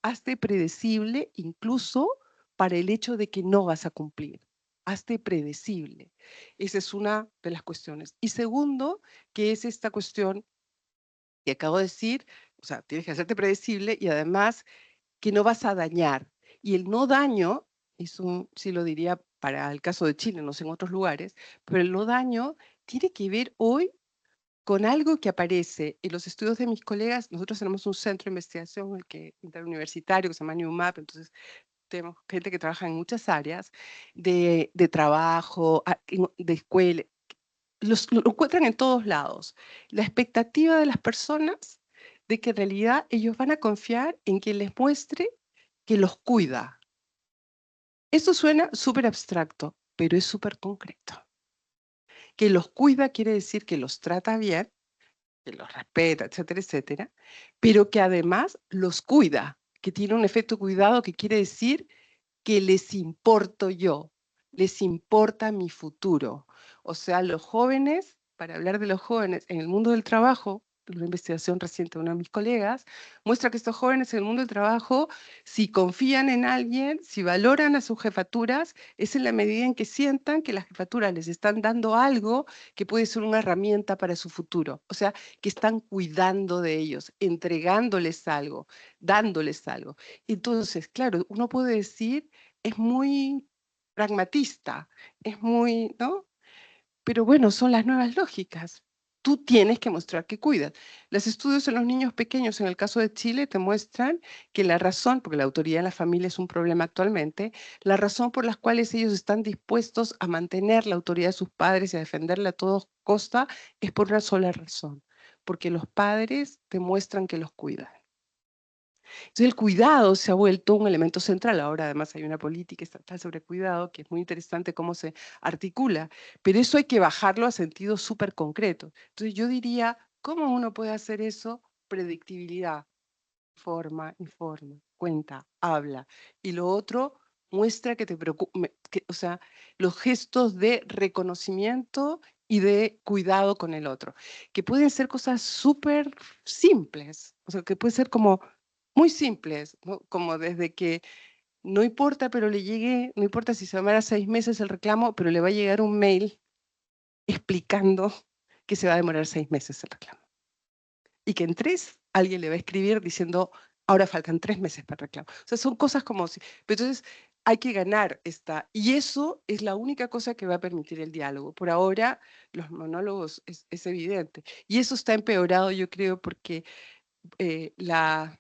Hazte predecible incluso para el hecho de que no vas a cumplir. Hazte predecible. Esa es una de las cuestiones. Y segundo, que es esta cuestión que acabo de decir, o sea, tienes que hacerte predecible y además que no vas a dañar. Y el no daño, eso sí lo diría para el caso de Chile, no sé en otros lugares, pero el no daño tiene que ver hoy con algo que aparece en los estudios de mis colegas. Nosotros tenemos un centro de investigación interuniversitario que se llama NewMap, entonces tenemos gente que trabaja en muchas áreas de trabajo, de escuela, lo encuentran en todos lados. La expectativa de las personas de que en realidad ellos van a confiar en quien les muestre que los cuida. Eso suena súper abstracto, pero es súper concreto. Que los cuida quiere decir que los trata bien, que los respeta, etcétera, etcétera, pero que además los cuida, que tiene un efecto cuidado que quiere decir que les importo yo, les importa mi futuro. O sea, los jóvenes, para hablar de los jóvenes en el mundo del trabajo, una investigación reciente de uno de mis colegas, muestra que estos jóvenes en el mundo del trabajo, si confían en alguien, si valoran a sus jefaturas, es en la medida en que sientan que las jefaturas les están dando algo que puede ser una herramienta para su futuro. O sea, que están cuidando de ellos, entregándoles algo, dándoles algo. Entonces, claro, uno puede decir, es muy pragmatista, es muy, ¿no? Pero bueno, son las nuevas lógicas. Tú tienes que mostrar que cuidas. Los estudios en los niños pequeños, en el caso de Chile, te muestran que la razón, porque la autoridad en la familia es un problema actualmente, la razón por la cual ellos están dispuestos a mantener la autoridad de sus padres y a defenderla a toda costa es por una sola razón, porque los padres te muestran que los cuidan. Entonces el cuidado se ha vuelto un elemento central. Ahora además hay una política estatal sobre cuidado que es muy interesante cómo se articula, pero eso hay que bajarlo a sentido súper concreto. Entonces yo diría, ¿cómo uno puede hacer eso? Predictibilidad, informa, cuenta, habla. Y lo otro, muestra que te preocupa, o sea, los gestos de reconocimiento y de cuidado con el otro, que pueden ser cosas súper simples, o sea, que pueden ser como muy simples, ¿no? Como desde que no importa, pero le llegue, no importa si se demora 6 meses el reclamo, pero le va a llegar un mail explicando que se va a demorar 6 meses el reclamo. Y que en 3 alguien le va a escribir diciendo, ahora faltan 3 meses para el reclamo. O sea, son cosas como si... Pero entonces hay que ganar esta... Y eso es la única cosa que va a permitir el diálogo. Por ahora, los monólogos es evidente. Y eso está empeorado, yo creo, porque la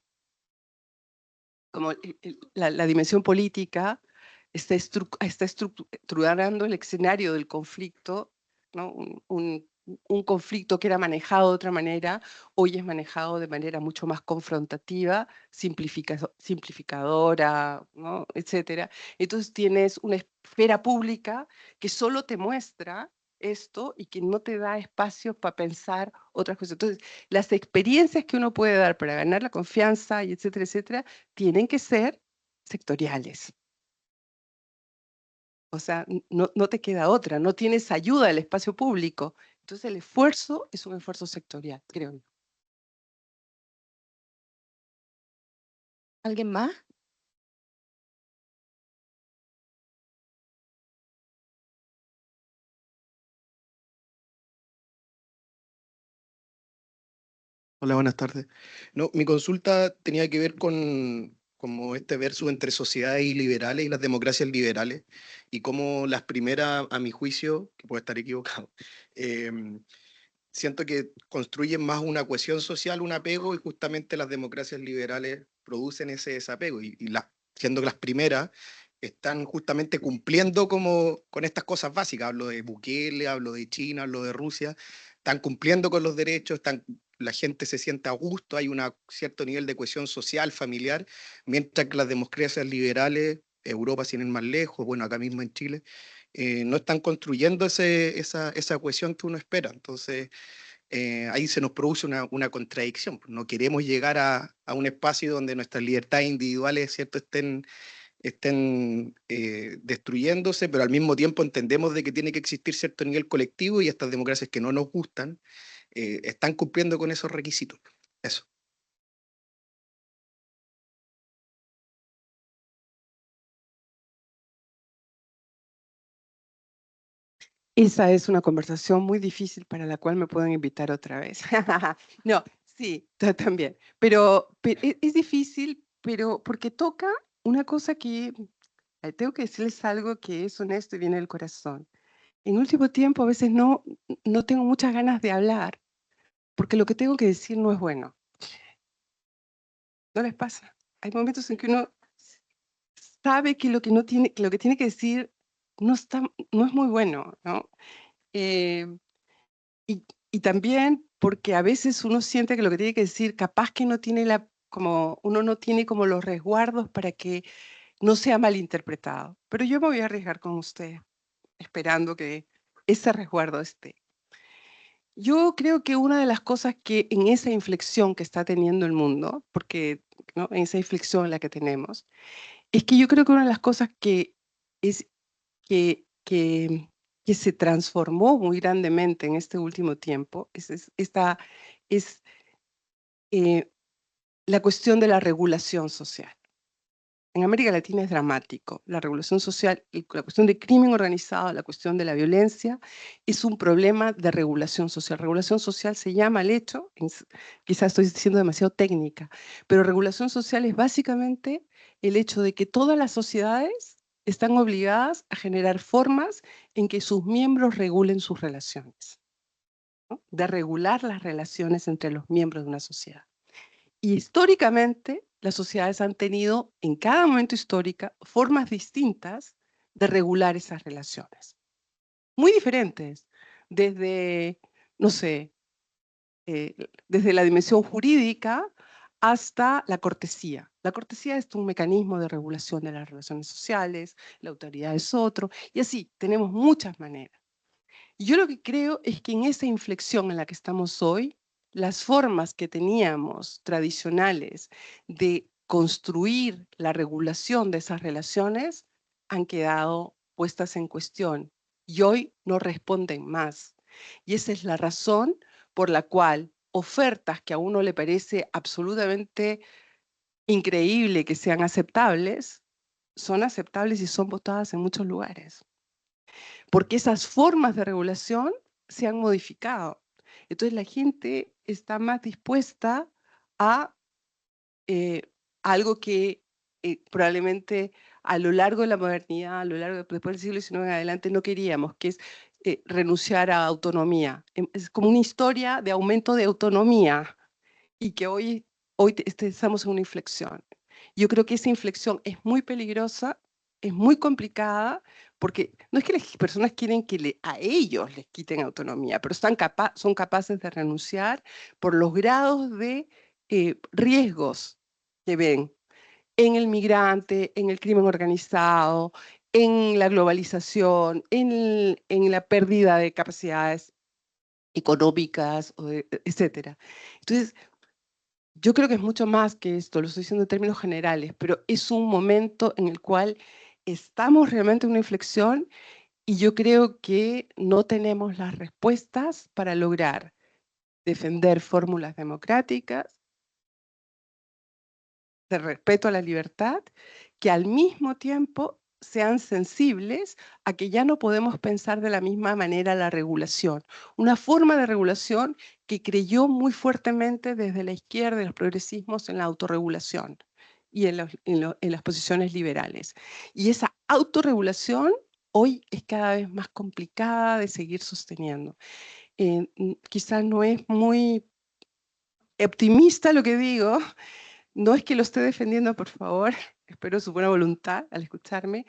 dimensión política está estructurando el escenario del conflicto, ¿no? Un conflicto que era manejado de otra manera, hoy es manejado de manera mucho más confrontativa, simplificadora, ¿no? Etcétera. Entonces tienes una esfera pública que solo te muestra esto y que no te da espacio para pensar otras cosas. Entonces, las experiencias que uno puede dar para ganar la confianza y etcétera, etcétera, tienen que ser sectoriales. O sea, no te queda otra, no tienes ayuda del espacio público. Entonces el esfuerzo es un esfuerzo sectorial, creo yo. ¿Alguien más? Hola, buenas tardes. No, mi consulta tenía que ver con como este versus entre sociedades liberales y las democracias liberales, y cómo las primeras, a mi juicio, que puede estar equivocado, siento que construyen más una cohesión social, un apego, y justamente las democracias liberales producen ese desapego, siendo que las primeras están justamente cumpliendo como con estas cosas básicas. Hablo de Bukele, hablo de China, hablo de Rusia, están cumpliendo con los derechos, la gente se siente a gusto, hay un cierto nivel de cohesión social, familiar, mientras que las democracias liberales, Europa sin ir más lejos, bueno, acá mismo en Chile, no están construyendo esa cohesión que uno espera. Entonces, ahí se nos produce una contradicción. No queremos llegar a un espacio donde nuestras libertades individuales, ¿cierto?, estén destruyéndose, pero al mismo tiempo entendemos de que tiene que existir cierto nivel colectivo, y estas democracias que no nos gustan están cumpliendo con esos requisitos. Eso. Esa es una conversación muy difícil para la cual me pueden invitar otra vez. No, sí, también. Pero es difícil, pero porque toca una cosa que tengo que decirles algo que es honesto y viene del corazón. En último tiempo a veces no tengo muchas ganas de hablar porque lo que tengo que decir no es bueno. ¿No les pasa? Hay momentos en que uno sabe que lo que tiene que decir no es muy bueno, ¿no? Eh, y también porque a veces uno siente que lo que tiene que decir capaz que no tiene uno no tiene como los resguardos para que no sea malinterpretado. Pero yo me voy a arriesgar con usted, esperando que ese resguardo esté. Yo creo que una de las cosas que en esa inflexión que está teniendo el mundo, porque, ¿no?, en esa inflexión la que tenemos, es que yo creo que una de las cosas que es que se transformó muy grandemente en este último tiempo es la cuestión de la regulación social. En América Latina es dramático. La regulación social, la cuestión de crimen organizado, la cuestión de la violencia, es un problema de regulación social. Regulación social se llama el hecho, quizás estoy diciendo demasiado técnica, pero regulación social es básicamente el hecho de que todas las sociedades están obligadas a generar formas en que sus miembros regulen sus relaciones, ¿no? De regular las relaciones entre los miembros de una sociedad. Y históricamente, las sociedades han tenido, en cada momento histórico, formas distintas de regular esas relaciones. Muy diferentes, desde, no sé, desde la dimensión jurídica hasta la cortesía. La cortesía es un mecanismo de regulación de las relaciones sociales, la autoridad es otro, y así, tenemos muchas maneras. Y yo lo que creo es que en esa inflexión en la que estamos hoy, las formas que teníamos tradicionales de construir la regulación de esas relaciones han quedado puestas en cuestión y hoy no responden más. Y esa es la razón por la cual ofertas que a uno le parece absolutamente increíble que sean aceptables, son aceptables y son votadas en muchos lugares. Porque esas formas de regulación se han modificado. Entonces la gente está más dispuesta a algo que probablemente a lo largo de la modernidad, a lo largo después del siglo XIX en adelante no queríamos, que es renunciar a autonomía. Es como una historia de aumento de autonomía y que hoy estamos en una inflexión. Yo creo que esa inflexión es muy peligrosa, es muy complicada, porque no es que las personas quieren que a ellos les quiten autonomía, pero son capaces de renunciar por los grados de riesgos que ven en el migrante, en el crimen organizado, en la globalización, en la pérdida de capacidades económicas, etcétera. Entonces, yo creo que es mucho más que esto, lo estoy diciendo en términos generales, pero es un momento en el cual estamos realmente en una inflexión y yo creo que no tenemos las respuestas para lograr defender fórmulas democráticas de respeto a la libertad, que al mismo tiempo sean sensibles a que ya no podemos pensar de la misma manera la regulación. Una forma de regulación que creyó muy fuertemente desde la izquierda y los progresismos en la autorregulación y en las posiciones liberales. Y esa autorregulación hoy es cada vez más complicada de seguir sosteniendo. Quizás no es muy optimista lo que digo, no es que lo esté defendiendo, por favor, espero su buena voluntad al escucharme,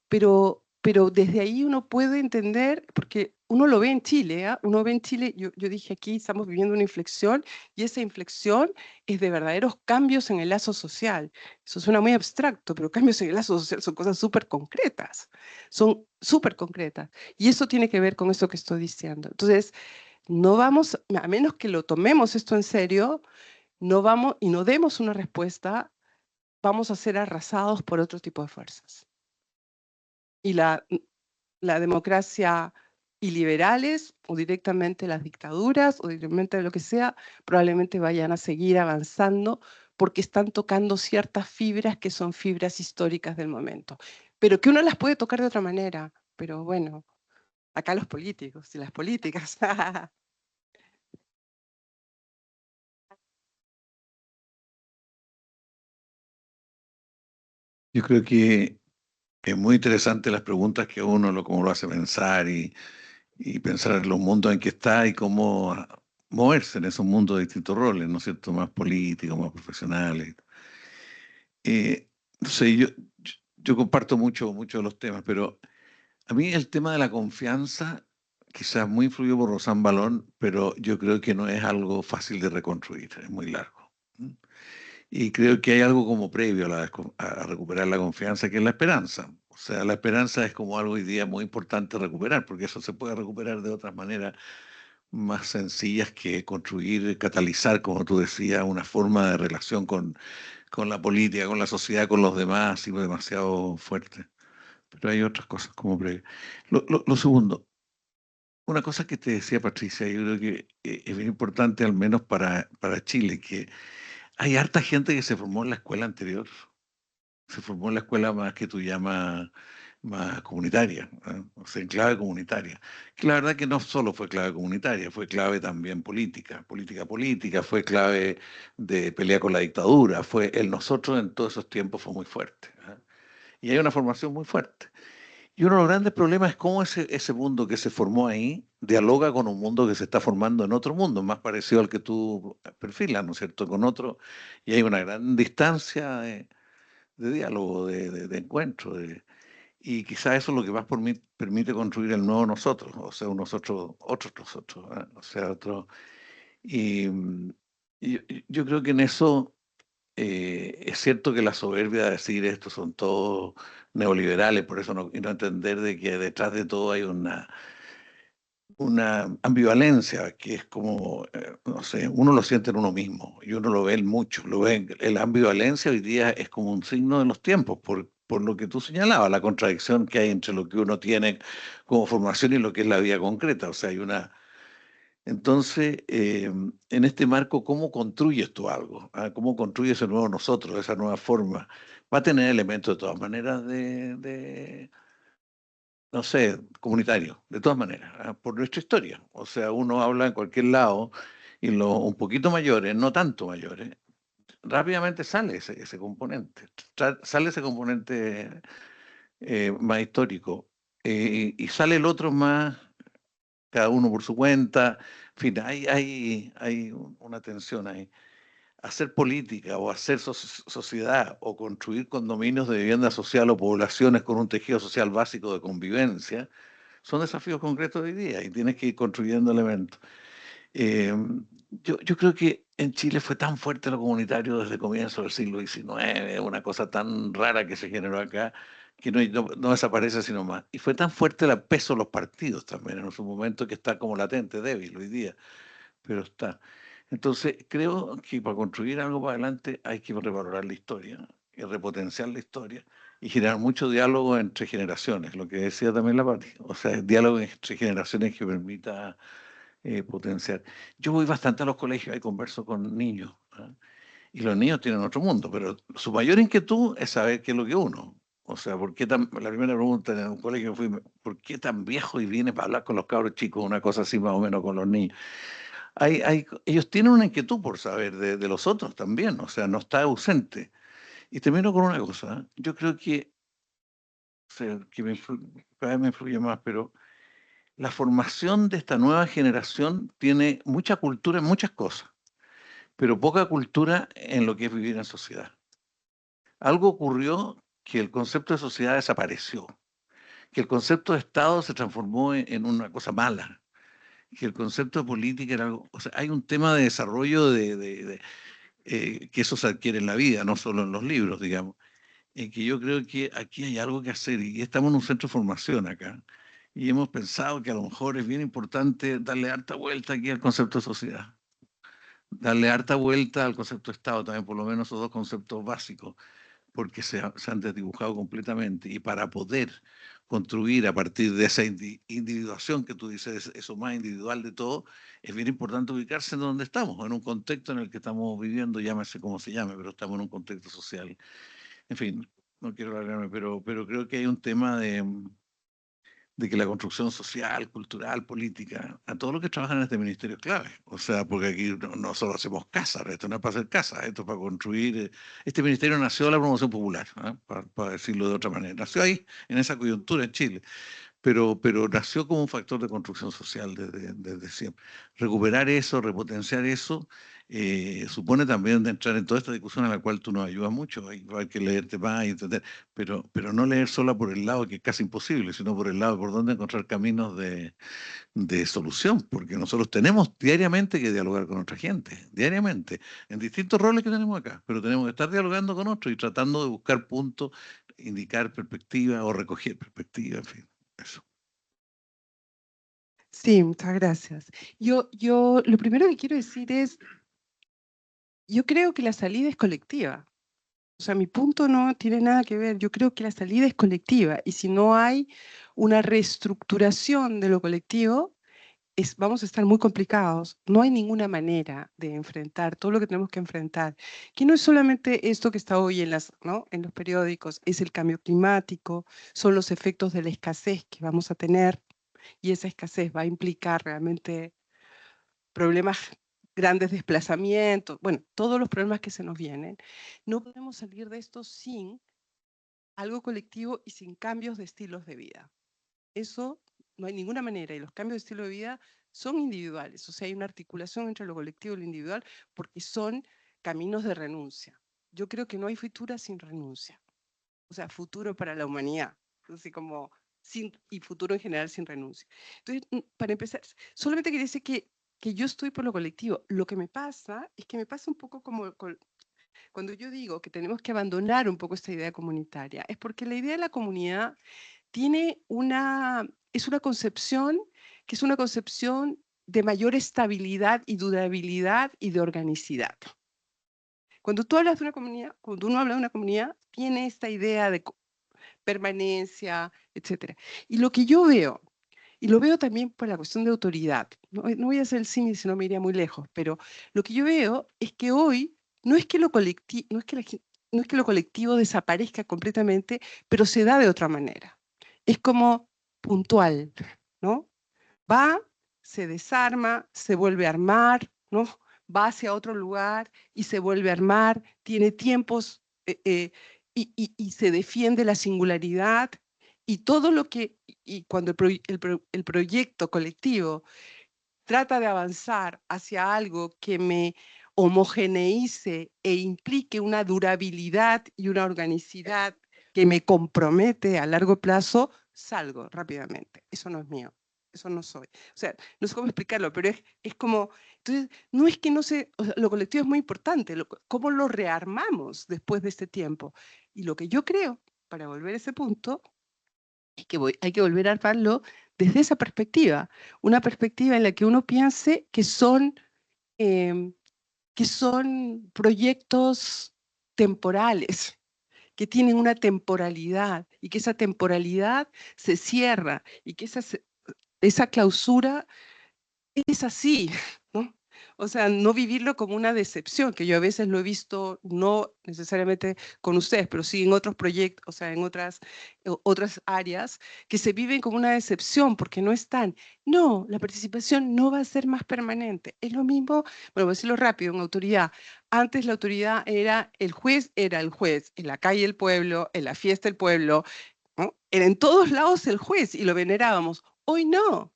pero desde ahí uno puede entender, porque uno lo ve en Chile, uno ve en Chile, yo dije aquí estamos viviendo una inflexión y esa inflexión es de verdaderos cambios en el lazo social. Eso suena muy abstracto, pero cambios en el lazo social son cosas súper concretas, son súper concretas. Y eso tiene que ver con esto que estoy diciendo. Entonces, no vamos, a menos que lo tomemos esto en serio, no vamos y no demos una respuesta, vamos a ser arrasados por otro tipo de fuerzas. Y la democracia y liberales, o directamente las dictaduras, o directamente lo que sea, probablemente vayan a seguir avanzando porque están tocando ciertas fibras que son fibras históricas del momento. Pero que uno las puede tocar de otra manera. Pero bueno, acá los políticos y las políticas. Yo creo que es muy interesante las preguntas que uno como lo hace pensar y pensar en los mundos en que está y cómo moverse en esos mundos de distintos roles, ¿no es cierto? Más políticos, más profesionales. No sé, yo comparto mucho de los temas, pero a mí el tema de la confianza quizás muy influido por Rosán Balón, pero yo creo que no es algo fácil de reconstruir, es muy largo. ¿Mm? Y creo que hay algo como previo a recuperar la confianza, que es la esperanza. O sea, la esperanza es como algo hoy día muy importante recuperar, porque eso se puede recuperar de otras maneras más sencillas que construir, catalizar, como tú decías, una forma de relación con la política, con la sociedad, con los demás, así demasiado fuerte. Pero hay otras cosas como previo. Lo segundo, una cosa que te decía Patricia, yo creo que es bien importante, al menos para Chile, que hay harta gente que se formó en la escuela anterior, se formó en la escuela más que tú llamas más comunitaria, o sea, en clave comunitaria. Que la verdad que no solo fue clave comunitaria, fue clave también política, fue clave de pelea con la dictadura, fue el nosotros en todos esos tiempos fue muy fuerte. Y hay una formación muy fuerte. Y uno de los grandes problemas es cómo ese mundo que se formó ahí dialoga con un mundo que se está formando en otro mundo, más parecido al que tú perfilas, ¿no es cierto? Con otro, y hay una gran distancia de diálogo, de encuentro, y quizás eso es lo que más permite construir el nuevo nosotros, o sea, un nosotros, otros nosotros, o sea, otro. Y, yo creo que en eso es cierto que la soberbia de decir esto son todos neoliberales, por eso y no entender de que detrás de todo hay una ambivalencia que es como, no sé, uno lo siente en uno mismo y uno lo ve en mucho, lo ve, la ambivalencia hoy día es como un signo de los tiempos, por lo que tú señalabas, la contradicción que hay entre lo que uno tiene como formación y lo que es la vida concreta. O sea, hay una... Entonces, en este marco, ¿cómo construyes tú algo? ¿Ah? ¿Cómo construyes ese nuevo nosotros, esa nueva forma? Va a tener elementos de todas maneras no sé, comunitario, de todas maneras, ¿ah? Por nuestra historia. O sea, uno habla en cualquier lado y los un poquito mayores, no tanto mayores, rápidamente sale ese componente, sale ese componente más histórico y sale el otro más, cada uno por su cuenta, en fin, hay una tensión ahí. Hacer política o hacer sociedad o construir condominios de vivienda social o poblaciones con un tejido social básico de convivencia son desafíos concretos de hoy día y tienes que ir construyendo elementos. Eh, yo creo que en Chile fue tan fuerte lo comunitario desde el comienzo del siglo XIX, una cosa tan rara que se generó acá, que no desaparece sino más. Y fue tan fuerte el peso de los partidos también en su momento que está como latente, débil hoy día, pero está. Entonces, creo que para construir algo para adelante hay que revalorar la historia y repotenciar la historia y generar mucho diálogo entre generaciones, lo que decía también la Pati, o sea, diálogo entre generaciones que permita potenciar. Yo voy bastante a los colegios y converso con niños, ¿ah? Y los niños tienen otro mundo, pero su mayor inquietud es saber qué es lo que uno. O sea, la primera pregunta en un colegio fue, ¿por qué tan viejo y viene para hablar con los cabros chicos? Una cosa así más o menos con los niños. Ellos tienen una inquietud por saber de los otros también, o sea, no está ausente. Y termino con una cosa, ¿eh? Yo creo que, o sea, que cada vez me influye más, pero la formación de esta nueva generación tiene mucha cultura en muchas cosas, pero poca cultura en lo que es vivir en sociedad. Algo ocurrió que el concepto de sociedad desapareció, que el concepto de Estado se transformó en una cosa mala, que el concepto de política era algo, o sea, hay un tema de desarrollo que eso se adquiere en la vida, no solo en los libros, digamos, en que yo creo que aquí hay algo que hacer y estamos en un centro de formación acá y hemos pensado que a lo mejor es bien importante darle harta vuelta aquí al concepto de sociedad, darle harta vuelta al concepto de Estado también, por lo menos esos dos conceptos básicos, porque se han desdibujado completamente y para poder construir a partir de esa individuación que tú dices, eso más individual de todo, es bien importante ubicarse en donde estamos, en un contexto en el que estamos viviendo, llámese como se llame, pero estamos en un contexto social. En fin, no quiero alargarme, pero creo que hay un tema de que la construcción social, cultural, política, a todos los que trabajan en este ministerio es clave. O sea, porque aquí no solo hacemos casa, esto no es para hacer casa, esto es para construir. Este ministerio nació de la promoción popular, ¿ah? Para decirlo de otra manera. Nació ahí, en esa coyuntura en Chile, pero nació como un factor de construcción social desde siempre. Recuperar eso, repotenciar eso, supone también de entrar en toda esta discusión a la cual tú nos ayudas mucho. Hay que leerte más y entender, pero no leer sola por el lado que es casi imposible, sino por el lado por donde encontrar caminos de solución, porque nosotros tenemos diariamente que dialogar con otra gente, diariamente, en distintos roles que tenemos acá, pero tenemos que estar dialogando con otros y tratando de buscar puntos, indicar perspectiva o recoger perspectiva, en fin. Eso. Sí, muchas gracias. Yo lo primero que quiero decir es, yo creo que la salida es colectiva. O sea, mi punto no tiene nada que ver. Yo creo que la salida es colectiva y si no hay una reestructuración de lo colectivo, vamos a estar muy complicados. No hay ninguna manera de enfrentar todo lo que tenemos que enfrentar, que no es solamente esto que está hoy ¿no? en los periódicos, es el cambio climático, son los efectos de la escasez que vamos a tener y esa escasez va a implicar realmente problemas, grandes desplazamientos, bueno, todos los problemas que se nos vienen. No podemos salir de esto sin algo colectivo y sin cambios de estilos de vida. Eso no hay ninguna manera, y los cambios de estilo de vida son individuales, o sea, hay una articulación entre lo colectivo y lo individual porque son caminos de renuncia. Yo creo que no hay futuro sin renuncia, o sea, futuro para la humanidad, así como y futuro en general sin renuncia. Entonces, para empezar, solamente quería decir que yo estoy por lo colectivo. Lo que me pasa es que me pasa un poco como cuando yo digo que tenemos que abandonar un poco esta idea comunitaria, es porque la idea de la comunidad es una concepción que es una concepción de mayor estabilidad y durabilidad y de organicidad. Cuando tú hablas de una comunidad, cuando uno habla de una comunidad, tiene esta idea permanencia, etcétera. Y lo que yo veo, y lo veo también por la cuestión de autoridad, no voy a hacer el símil, si no me iría muy lejos, pero lo que yo veo es que hoy no es que lo colectivo, no es que lo colectivo desaparezca completamente, pero se da de otra manera. Es como puntual, ¿no? Va, se desarma, se vuelve a armar, ¿no? Va hacia otro lugar y se vuelve a armar, tiene tiempos y se defiende la singularidad y todo lo que, y cuando el proyecto colectivo trata de avanzar hacia algo que me homogeneice e implique una durabilidad y una organicidad que me compromete a largo plazo, salgo rápidamente. Eso no es mío, eso no soy. O sea, no sé cómo explicarlo, pero es como, entonces, no es que no sé, o sea, lo colectivo es muy importante, cómo lo rearmamos después de este tiempo. Y lo que yo creo, para volver a ese punto, es que hay que volver a armarlo desde esa perspectiva, una perspectiva en la que uno piense em, que son proyectos temporales, que tienen una temporalidad y que esa temporalidad se cierra y que esa clausura es así, ¿no? O sea, no vivirlo como una decepción, que yo a veces lo he visto, no necesariamente con ustedes, pero sí en otros proyectos, o sea, en otras áreas, que se viven como una decepción porque no están. No, la participación no va a ser más permanente. Es lo mismo, bueno, voy a decirlo rápido, en autoridad. Antes la autoridad era el juez, en la calle el pueblo, en la fiesta el pueblo, ¿no? Era en todos lados el juez y lo venerábamos. Hoy no,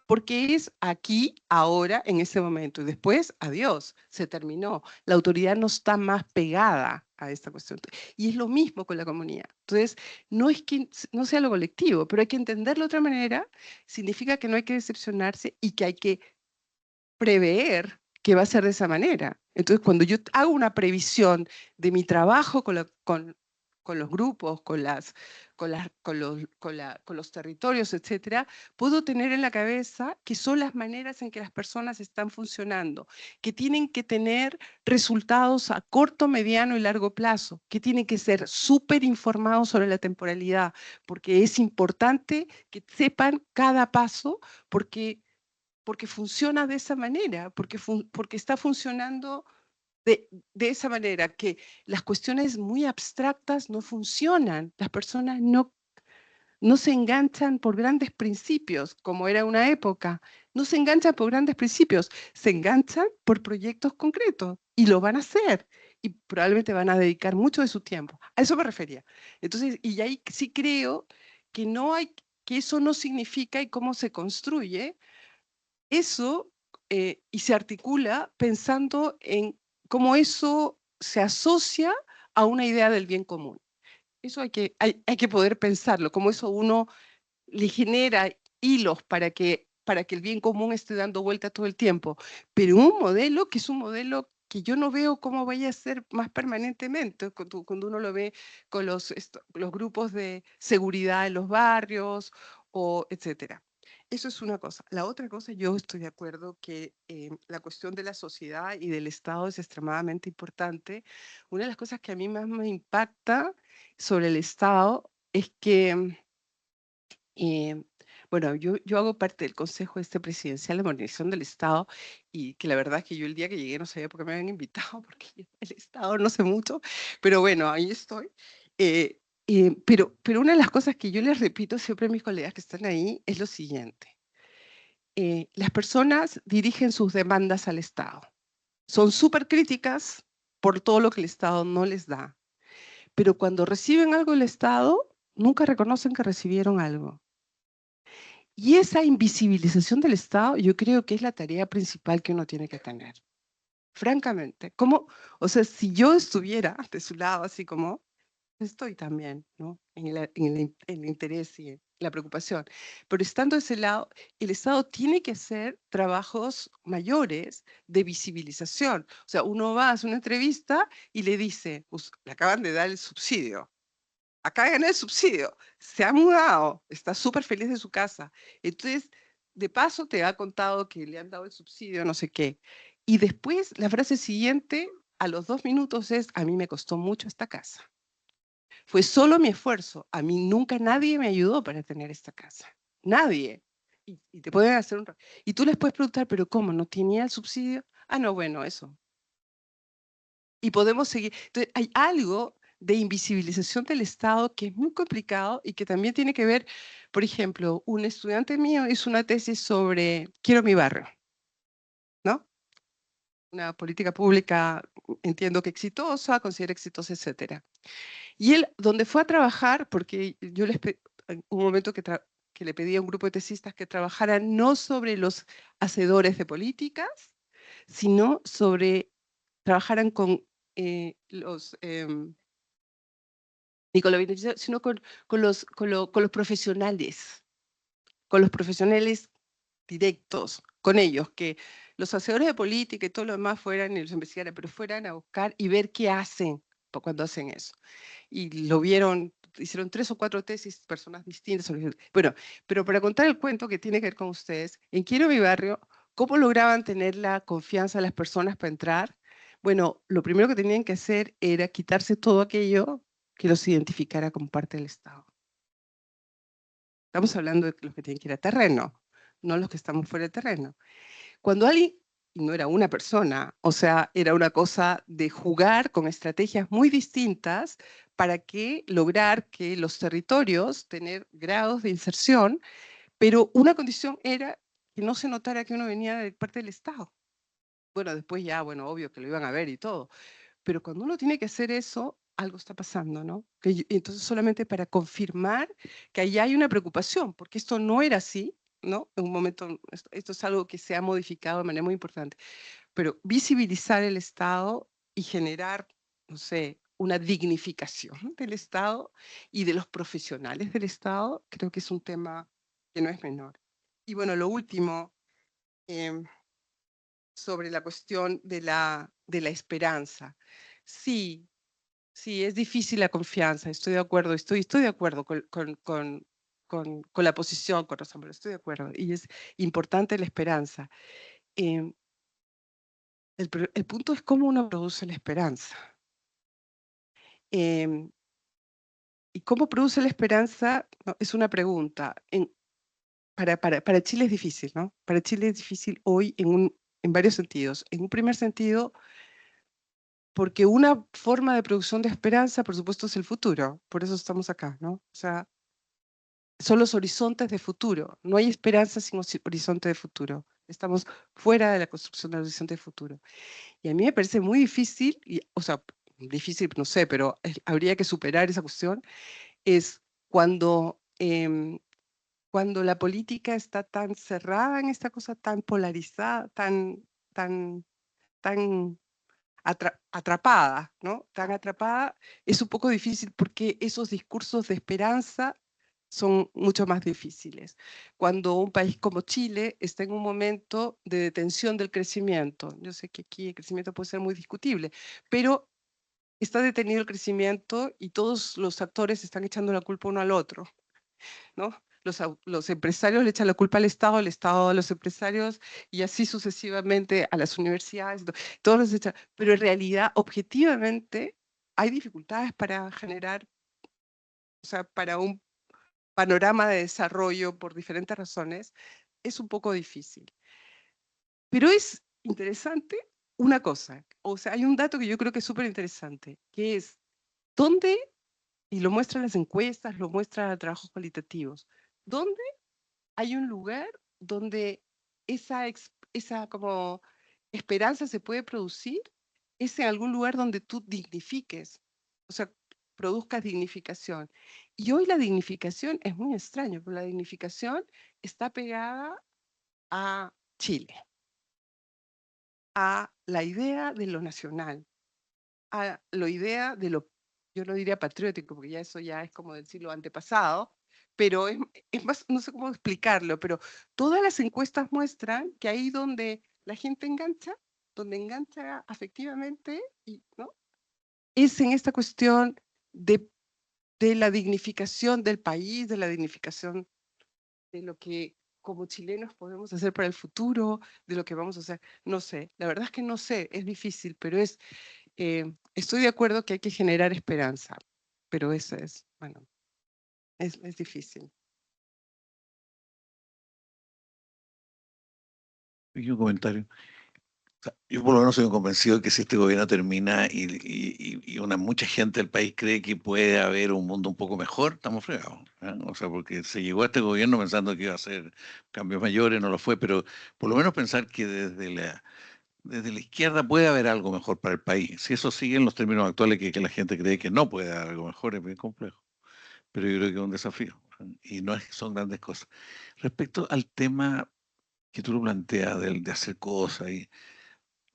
porque es aquí, ahora, en ese momento. Y después, adiós, se terminó. La autoridad no está más pegada a esta cuestión. Y es lo mismo con la comunidad. Entonces, no es que no sea lo colectivo, pero hay que entenderlo de otra manera. Significa que no hay que decepcionarse y que hay que prever que va a ser de esa manera. Entonces, cuando yo hago una previsión de mi trabajo con los grupos, con los territorios, etcétera, puedo tener en la cabeza que son las maneras en que las personas están funcionando, que tienen que tener resultados a corto, mediano y largo plazo, que tienen que ser súper informados sobre la temporalidad, porque es importante que sepan cada paso, porque funciona de esa manera, porque está funcionando de esa manera, que las cuestiones muy abstractas no funcionan, las personas no se enganchan por grandes principios, como era una época, no se enganchan por grandes principios, se enganchan por proyectos concretos y lo van a hacer y probablemente van a dedicar mucho de su tiempo. A eso me refería. Entonces, y ahí sí creo que que eso no significa y cómo se construye eso y se articula pensando en cómo eso se asocia a una idea del bien común. Eso hay que poder pensarlo, cómo eso uno le genera hilos para que el bien común esté dando vuelta todo el tiempo. Pero un modelo que es un modelo que yo no veo cómo vaya a ser más permanentemente, cuando uno lo ve con los grupos de seguridad en los barrios, o etcétera. Eso es una cosa. La otra cosa, yo estoy de acuerdo que la cuestión de la sociedad y del Estado es extremadamente importante. Una de las cosas que a mí más me impacta sobre el Estado es que, bueno, yo hago parte del Consejo Presidencial de Modernización del Estado y que la verdad es que yo el día que llegué no sabía por qué me habían invitado, porque yo el Estado no sé mucho, pero bueno, ahí estoy. Pero una de las cosas que yo les repito siempre a mis colegas que están ahí es lo siguiente. Las personas dirigen sus demandas al Estado. Son súper críticas por todo lo que el Estado no les da. Pero cuando reciben algo del Estado, nunca reconocen que recibieron algo. Y esa invisibilización del Estado yo creo que es la tarea principal que uno tiene que tener. Francamente, o sea, si yo estuviera de su lado, así como estoy también, ¿no? En el interés y la preocupación. Pero estando de ese lado, el Estado tiene que hacer trabajos mayores de visibilización. O sea, uno va a hacer una entrevista y le dice, pues, le acaban de dar el subsidio. Acaba de ganar el subsidio, se ha mudado, está súper feliz de su casa. Entonces, de paso te ha contado que le han dado el subsidio, no sé qué. Y después, la frase siguiente, a los 2 minutos es, a mí me costó mucho esta casa. Fue solo mi esfuerzo. A mí nunca nadie me ayudó para tener esta casa. Nadie. Y te pueden hacer un... Y tú les puedes preguntar, ¿pero cómo? ¿No tenía el subsidio? Ah, no, bueno, eso. Y podemos seguir. Entonces, hay algo de invisibilización del Estado que es muy complicado y que también tiene que ver, por ejemplo, un estudiante mío hizo una tesis sobre quiero mi barrio, ¿no? Una política pública, entiendo que exitosa, considera exitosa, etcétera. Y él, donde fue a trabajar, porque yo en un momento que le pedí a un grupo de tesistas que trabajaran no sobre los hacedores de políticas, sino trabajaran con los, ni con los beneficiarios, sino con los profesionales directos, con ellos, que los hacedores de política y todo lo demás fueran y los investigaran, pero fueran a buscar y ver qué hacen cuando hacen eso. Y lo vieron, hicieron 3 o 4 tesis, personas distintas. Bueno, pero para contar el cuento que tiene que ver con ustedes, en Quiero mi barrio, ¿cómo lograban tener la confianza de las personas para entrar? Bueno, lo primero que tenían que hacer era quitarse todo aquello que los identificara como parte del Estado. Estamos hablando de los que tienen que ir a terreno, no los que estamos fuera de terreno. Cuando alguien, y no era una persona, o sea, era una cosa de jugar con estrategias muy distintas para lograr que los territorios tener grados de inserción, pero una condición era que no se notara que uno venía de parte del Estado. Bueno, después ya, bueno, obvio que lo iban a ver y todo, pero cuando uno tiene que hacer eso, algo está pasando, ¿no? Entonces solamente para confirmar que ahí hay una preocupación, porque esto no era así, ¿no? En un momento, esto es algo que se ha modificado de manera muy importante, pero visibilizar el Estado y generar, no sé, una dignificación del Estado y de los profesionales del Estado, creo que es un tema que no es menor. Y bueno, lo último, sobre la cuestión de la esperanza. Sí, sí, es difícil la confianza, estoy de acuerdo, estoy de acuerdo con la posición, con Rosa, estoy de acuerdo, y es importante la esperanza. El punto es cómo uno produce la esperanza. ¿Y cómo produce la esperanza? No, es una pregunta. Para Chile es difícil, ¿no? Para Chile es difícil hoy en varios sentidos. En un primer sentido, porque una forma de producción de esperanza, por supuesto, es el futuro. Por eso estamos acá, ¿no? O sea, son los horizontes de futuro. No hay esperanza sin horizonte de futuro. Estamos fuera de la construcción del horizonte de futuro. Y a mí me parece muy difícil, o sea, difícil, no sé, pero habría que superar esa cuestión, es cuando la política está tan cerrada en esta cosa, tan polarizada, tan atrapada, ¿no? Tan atrapada, es un poco difícil porque esos discursos de esperanza son mucho más difíciles. Cuando un país como Chile está en un momento de detención del crecimiento, yo sé que aquí el crecimiento puede ser muy discutible, pero está detenido el crecimiento y todos los actores están echando la culpa uno al otro, ¿no? Los empresarios le echan la culpa al Estado a los empresarios y así sucesivamente a las universidades, todos los echan, pero en realidad, objetivamente, hay dificultades para generar, o sea, para un panorama de desarrollo por diferentes razones, es un poco difícil. Pero es interesante una cosa, o sea, hay un dato que yo creo que es súper interesante, que es dónde, y lo muestran las encuestas, lo muestran trabajos cualitativos, dónde hay un lugar donde esa como esperanza se puede producir, es en algún lugar donde tú dignifiques, o sea, produzcas dignificación. Y hoy la dignificación es muy extraño, porque la dignificación está pegada a Chile, a la idea de lo nacional, a la idea de lo, yo no diría patriótico, porque ya eso ya es como del siglo antepasado, pero es más, no sé cómo explicarlo, pero todas las encuestas muestran que ahí donde la gente engancha, donde engancha afectivamente, ¿no? Es en esta cuestión de la dignificación del país, de la dignificación de lo que como chilenos podemos hacer para el futuro, de lo que vamos a hacer. No sé, la verdad es que no sé, es difícil, pero estoy de acuerdo que hay que generar esperanza, pero eso es, bueno, es difícil. Y un comentario. O sea, yo por lo menos soy convencido de que si este gobierno termina y mucha gente del país cree que puede haber un mundo un poco mejor, estamos fregados. O sea, porque se llegó a este gobierno pensando que iba a hacer cambios mayores, no lo fue, pero por lo menos pensar que desde la izquierda puede haber algo mejor para el país. Si eso sigue en los términos actuales que la gente cree que no puede haber algo mejor, es bien complejo. Pero yo creo que es un desafío y no es que son grandes cosas. Respecto al tema que tú lo planteas de hacer cosas y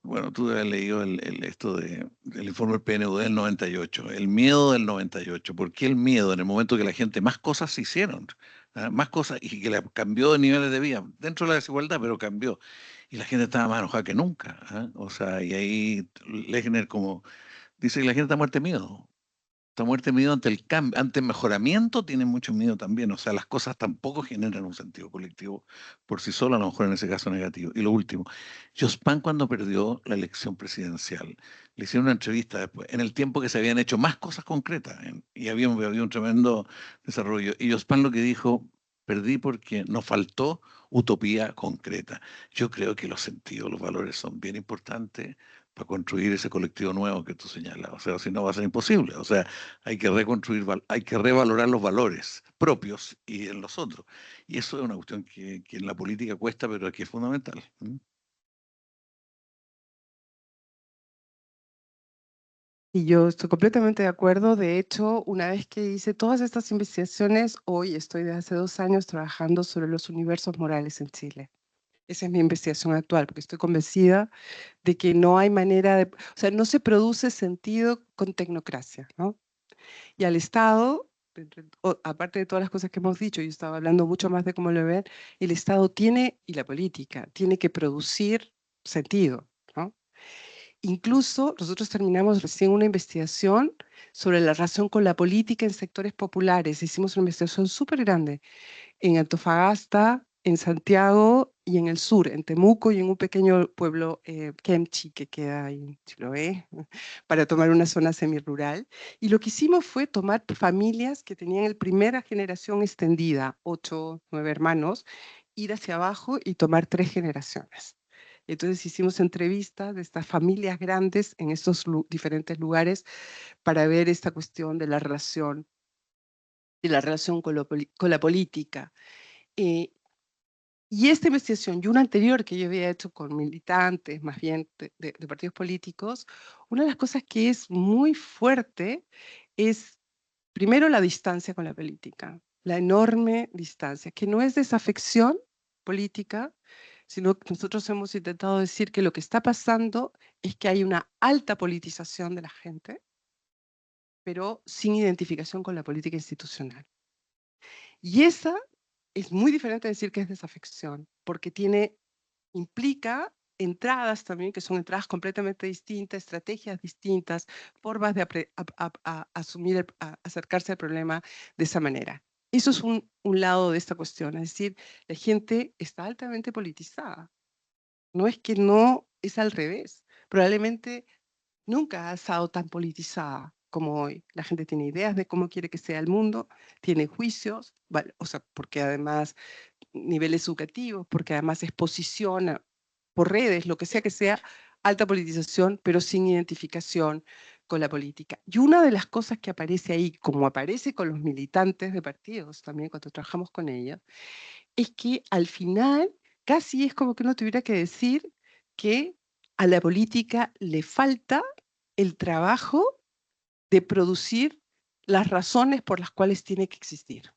bueno, tú has leído esto del informe del PNUD del 98, el miedo del 98. ¿Por qué el miedo en el momento que la gente más cosas se hicieron? Más cosas y que cambió de niveles de vida, dentro de la desigualdad, pero cambió. Y la gente estaba más enojada que nunca. O sea, y ahí Lechner como dice que la gente está muerta de miedo. Esta muerte miedo ante el cambio, ante el mejoramiento, tiene mucho miedo también. O sea, las cosas tampoco generan un sentido colectivo por sí solas, a lo mejor en ese caso negativo. Y lo último, Jospin cuando perdió la elección presidencial, le hicieron una entrevista después, en el tiempo que se habían hecho más cosas concretas y había un tremendo desarrollo. Y Jospin lo que dijo, perdí porque nos faltó utopía concreta. Yo creo que los sentidos, los valores son bien importantes para construir ese colectivo nuevo que tú señalas. O sea, si no va a ser imposible. O sea, hay que reconstruir, hay que revalorar los valores propios y en los otros. Y eso es una cuestión que en la política cuesta, pero aquí es fundamental. Y yo estoy completamente de acuerdo. De hecho, una vez que hice todas estas investigaciones, hoy estoy desde hace 2 años trabajando sobre los universos morales en Chile. Esa es mi investigación actual, porque estoy convencida de que no hay manera de, o sea, no se produce sentido con tecnocracia, ¿no? Y al Estado, aparte de todas las cosas que hemos dicho, yo estaba hablando mucho más de cómo lo ven, el Estado tiene, y la política, tiene que producir sentido, ¿no? Incluso nosotros terminamos recién una investigación sobre la relación con la política en sectores populares. Hicimos una investigación súper grande en Antofagasta, en Santiago y en el sur, en Temuco y en un pequeño pueblo, Kemchi, que queda ahí en Chiloé, para tomar una zona semirural. Y lo que hicimos fue tomar familias que tenían el primera generación extendida, 8, 9 hermanos, ir hacia abajo y tomar 3 generaciones. Entonces hicimos entrevistas de estas familias grandes en estos diferentes lugares para ver esta cuestión de la relación con la política. Eh, y esta investigación y una anterior que yo había hecho con militantes, más bien de partidos políticos, una de las cosas que es muy fuerte es, primero, la distancia con la política, la enorme distancia, que no es desafección política, sino que nosotros hemos intentado decir que lo que está pasando es que hay una alta politización de la gente, pero sin identificación con la política institucional. Y esa es muy diferente a decir que es desafección, porque implica entradas también, que son entradas completamente distintas, estrategias distintas, formas de asumir, acercarse al problema de esa manera. Eso es un lado de esta cuestión, es decir, la gente está altamente politizada. No es que no, es al revés. Probablemente nunca ha estado tan politizada como hoy. La gente tiene ideas de cómo quiere que sea el mundo, tiene juicios, o sea, porque además niveles educativos, porque además exposición por redes, lo que sea, alta politización, pero sin identificación con la política. Y una de las cosas que aparece ahí, como aparece con los militantes de partidos también cuando trabajamos con ellos, es que al final casi es como que uno tuviera que decir que a la política le falta el trabajo de producir las razones por las cuales tiene que existir.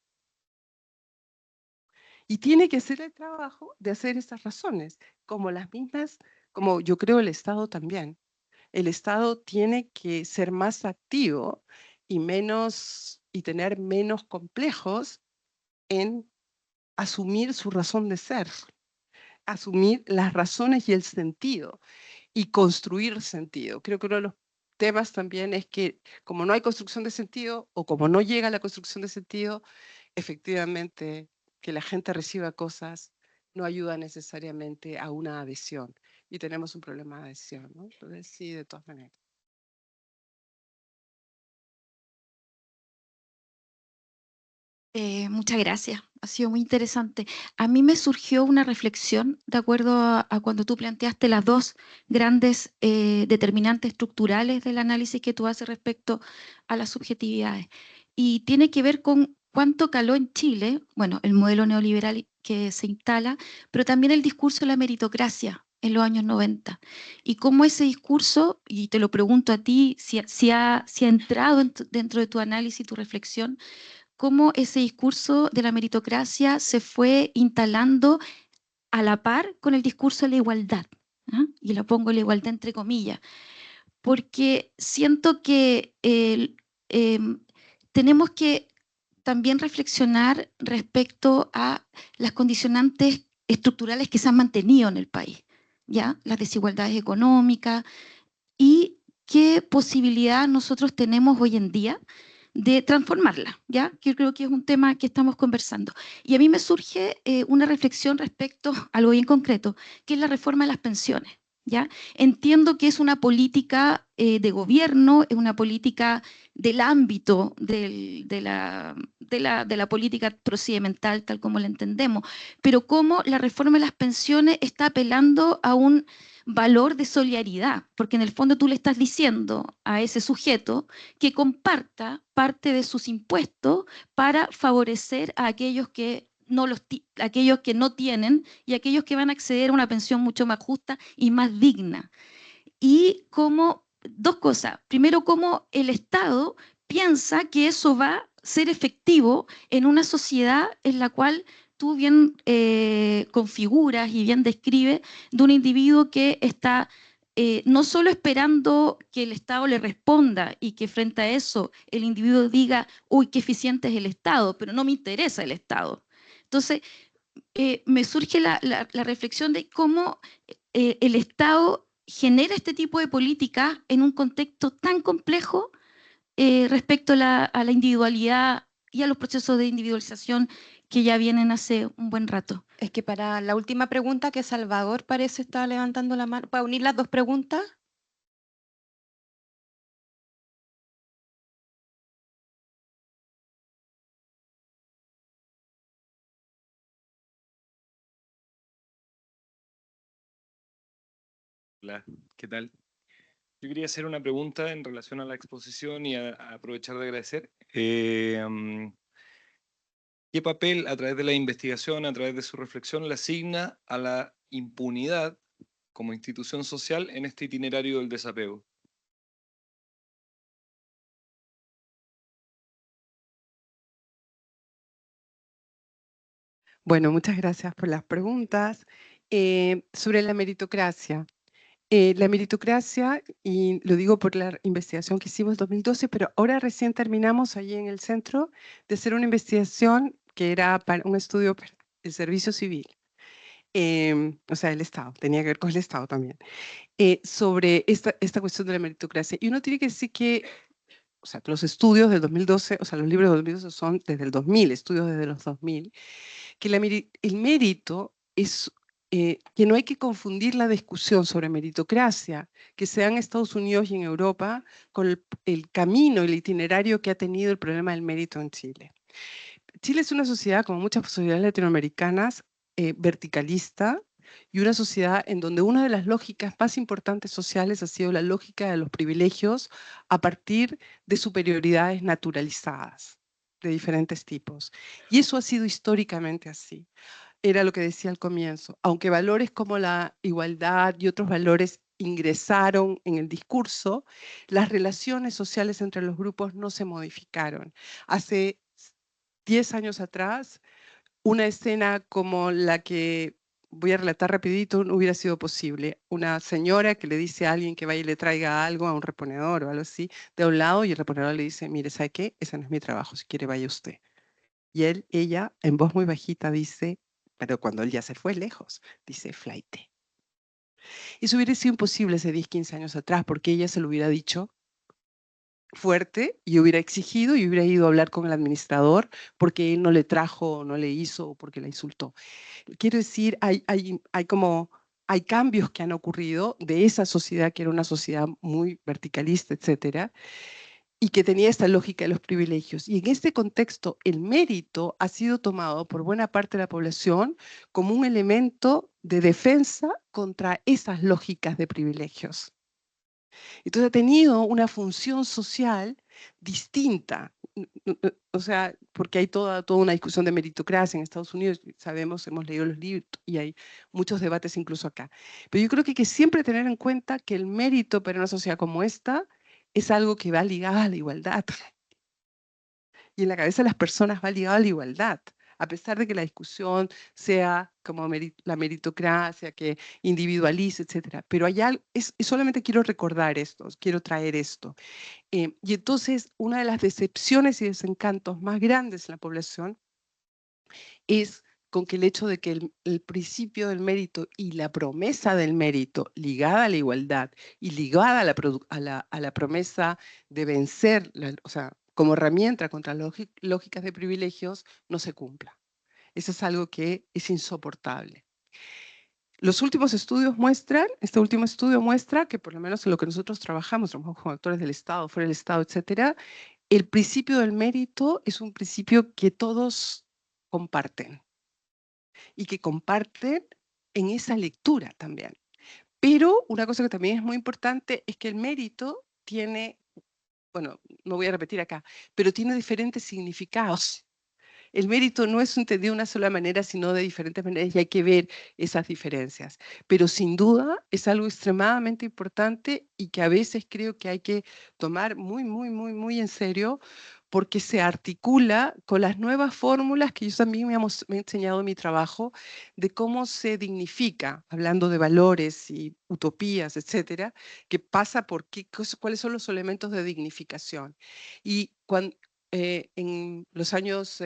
Y tiene que hacer el trabajo de hacer esas razones, como las mismas, como yo creo el Estado también. El Estado tiene que ser más activo y tener menos complejos en asumir su razón de ser, asumir las razones y el sentido, y construir sentido. Creo que uno de los temas también es que como no hay construcción de sentido, o como no llega la construcción de sentido, efectivamente que la gente reciba cosas no ayuda necesariamente a una adhesión. Y tenemos un problema de adhesión, ¿no? Entonces sí, de todas maneras. Muchas gracias, ha sido muy interesante. A mí me surgió una reflexión de acuerdo a cuando tú planteaste las dos grandes determinantes estructurales del análisis que tú haces respecto a las subjetividades. Y tiene que ver con cuánto caló en Chile, bueno, el modelo neoliberal que se instala, pero también el discurso de la meritocracia en los años 90. Y cómo ese discurso, y te lo pregunto a ti, si ha entrado dentro de tu análisis, tu reflexión, cómo ese discurso de la meritocracia se fue instalando a la par con el discurso de la igualdad. ¿Ah? Y la pongo la igualdad entre comillas, porque siento que tenemos que también reflexionar respecto a las condicionantes estructurales que se han mantenido en el país, ¿ya? Las desigualdades económicas y qué posibilidad nosotros tenemos hoy en día de transformarla, ¿ya? Que yo creo que es un tema que estamos conversando. Y a mí me surge una reflexión respecto a algo bien concreto, que es la reforma de las pensiones, ¿ya? Entiendo que es una política de gobierno, es una política del ámbito de la política procedimental, tal como la entendemos, pero cómo la reforma de las pensiones está apelando a un valor de solidaridad, porque en el fondo tú le estás diciendo a ese sujeto que comparta parte de sus impuestos para favorecer a aquellos que aquellos que no tienen y aquellos que van a acceder a una pensión mucho más justa y más digna. Y como dos cosas. Primero, cómo el Estado piensa que eso va a ser efectivo en una sociedad en la cual tú bien configuras y bien describes de un individuo que está no solo esperando que el Estado le responda y que frente a eso el individuo diga, uy, qué eficiente es el Estado, pero no me interesa el Estado. Entonces, me surge la reflexión de cómo el Estado genera este tipo de políticas en un contexto tan complejo respecto a la individualidad y a los procesos de individualización que ya vienen hace un buen rato. Es que para la última pregunta que Salvador parece estar levantando la mano, ¿para unir las dos preguntas? Hola, ¿qué tal? Yo quería hacer una pregunta en relación a la exposición y a aprovechar de agradecer. ¿Qué papel a través de la investigación, a través de su reflexión, le asigna a la impunidad como institución social en este itinerario del desapego? Bueno, muchas gracias por las preguntas. Sobre la meritocracia. La meritocracia, y lo digo por la investigación que hicimos en 2012, pero ahora recién terminamos allí en el centro de hacer una investigación que era para un estudio para el servicio civil, o sea, el Estado, tenía que ver con el Estado también, sobre esta cuestión de la meritocracia. Y uno tiene que decir que, o sea, los estudios del 2012, o sea, los libros de 2012 son desde el 2000, estudios desde los 2000, que el mérito es que no hay que confundir la discusión sobre meritocracia que se da en Estados Unidos y en Europa con el camino, el itinerario que ha tenido el problema del mérito en Chile. Chile es una sociedad, como muchas sociedades latinoamericanas, verticalista, y una sociedad en donde una de las lógicas más importantes sociales ha sido la lógica de los privilegios a partir de superioridades naturalizadas de diferentes tipos. Y eso ha sido históricamente así. Era lo que decía al comienzo. Aunque valores como la igualdad y otros valores ingresaron en el discurso, las relaciones sociales entre los grupos no se modificaron. Hace 10 años atrás, una escena como la que voy a relatar rapidito no hubiera sido posible. Una señora que le dice a alguien que vaya y le traiga algo a un reponedor o algo así, de un lado, y el reponedor le dice, mire, ¿sabe qué? Ese no es mi trabajo, si quiere vaya usted. Y ella, en voz muy bajita, dice, pero cuando él ya se fue lejos, dice, flaite. Eso hubiera sido imposible hace 10, 15 años atrás, porque ella se lo hubiera dicho fuerte y hubiera exigido y hubiera ido a hablar con el administrador porque él no le trajo, o no le hizo o porque la insultó. Quiero decir, hay cambios que han ocurrido de esa sociedad que era una sociedad muy verticalista, etcétera, y que tenía esta lógica de los privilegios. Y en este contexto, el mérito ha sido tomado por buena parte de la población como un elemento de defensa contra esas lógicas de privilegios. Entonces ha tenido una función social distinta. O sea, porque hay toda una discusión de meritocracia en Estados Unidos, sabemos, hemos leído los libros y hay muchos debates incluso acá. Pero yo creo que hay que siempre tener en cuenta que el mérito para una sociedad como esta es algo que va ligado a la igualdad. Y en la cabeza de las personas va ligado a la igualdad, a pesar de que la discusión sea como la meritocracia, que individualice, etc. Pero allá solamente quiero recordar esto, quiero traer esto. Y entonces, una de las decepciones y desencantos más grandes en la población es con que el hecho de que el principio del mérito y la promesa del mérito ligada a la igualdad y ligada a la promesa de vencer, o sea, como herramienta contra lógicas de privilegios, no se cumpla. Eso es algo que es insoportable. Los últimos estudios muestran, este último estudio muestra que por lo menos en lo que nosotros trabajamos con actores del Estado, fuera del Estado, etcétera, el principio del mérito es un principio que todos comparten y que comparten en esa lectura también. Pero una cosa que también es muy importante es que el mérito tiene, bueno, no voy a repetir acá, pero tiene diferentes significados. El mérito no es entendido de una sola manera, sino de diferentes maneras y hay que ver esas diferencias. Pero sin duda es algo extremadamente importante y que a veces creo que hay que tomar muy en serio porque se articula con las nuevas fórmulas que yo también me he enseñado en mi trabajo de cómo se dignifica, hablando de valores y utopías, etcétera, que pasa por cuáles son los elementos de dignificación. Y cuando, en los años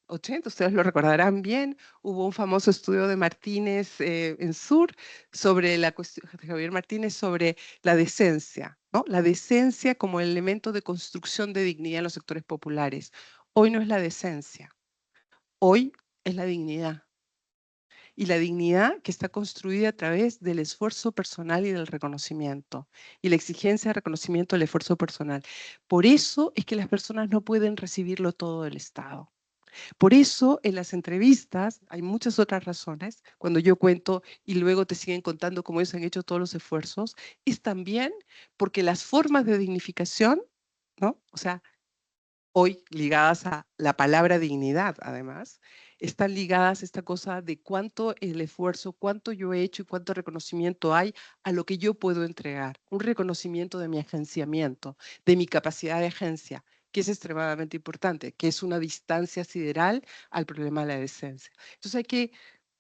80, ustedes lo recordarán bien, hubo un famoso estudio de Martínez en Sur sobre la cuestión, de Javier Martínez, sobre la decencia, ¿no? La decencia como elemento de construcción de dignidad en los sectores populares. Hoy no es la decencia, hoy es la dignidad. Y la dignidad que está construida a través del esfuerzo personal y del reconocimiento, y la exigencia de reconocimiento del esfuerzo personal. Por eso es que las personas no pueden recibirlo todo del Estado. Por eso en las entrevistas hay muchas otras razones, cuando yo cuento y luego te siguen contando cómo ellos han hecho todos los esfuerzos, es también porque las formas de dignificación, ¿no? O sea, hoy ligadas a la palabra dignidad, además, están ligadas a esta cosa de cuánto el esfuerzo, cuánto yo he hecho y cuánto reconocimiento hay a lo que yo puedo entregar. Un reconocimiento de mi agenciamiento, de mi capacidad de agencia, que es extremadamente importante, que es una distancia sideral al problema de la decencia. Entonces hay que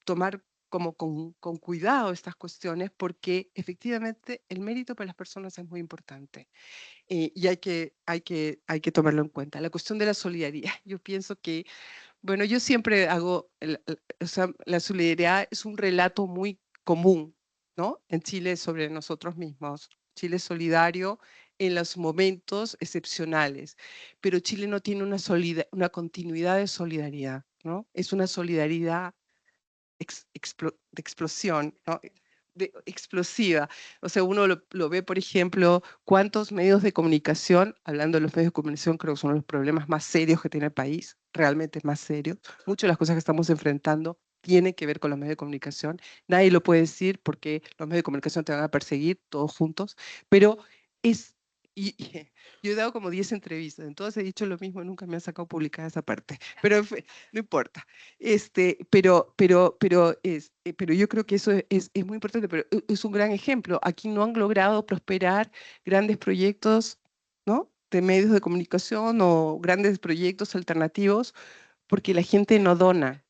tomar como con cuidado estas cuestiones porque efectivamente el mérito para las personas es muy importante. Y hay que tomarlo en cuenta. La cuestión de la solidaridad, yo pienso que, bueno, yo siempre hago, o sea, la solidaridad es un relato muy común, ¿no? En Chile sobre nosotros mismos. Chile es solidario en los momentos excepcionales, pero Chile no tiene una continuidad de solidaridad, ¿no? Es una solidaridad de explosión, ¿no? Explosiva. O sea, uno lo ve, por ejemplo, cuántos medios de comunicación, hablando de los medios de comunicación, creo que son los problemas más serios que tiene el país, realmente más serios. Muchas de las cosas que estamos enfrentando tienen que ver con los medios de comunicación. Nadie lo puede decir porque los medios de comunicación te van a perseguir todos juntos, pero es... yo he dado como 10 entrevistas, entonces he dicho lo mismo, nunca me han sacado publicada esa parte, pero en fin, no importa. Pero yo creo que eso es muy importante, pero es un gran ejemplo. Aquí no han logrado prosperar grandes proyectos, ¿no? De medios de comunicación o grandes proyectos alternativos porque la gente no dona.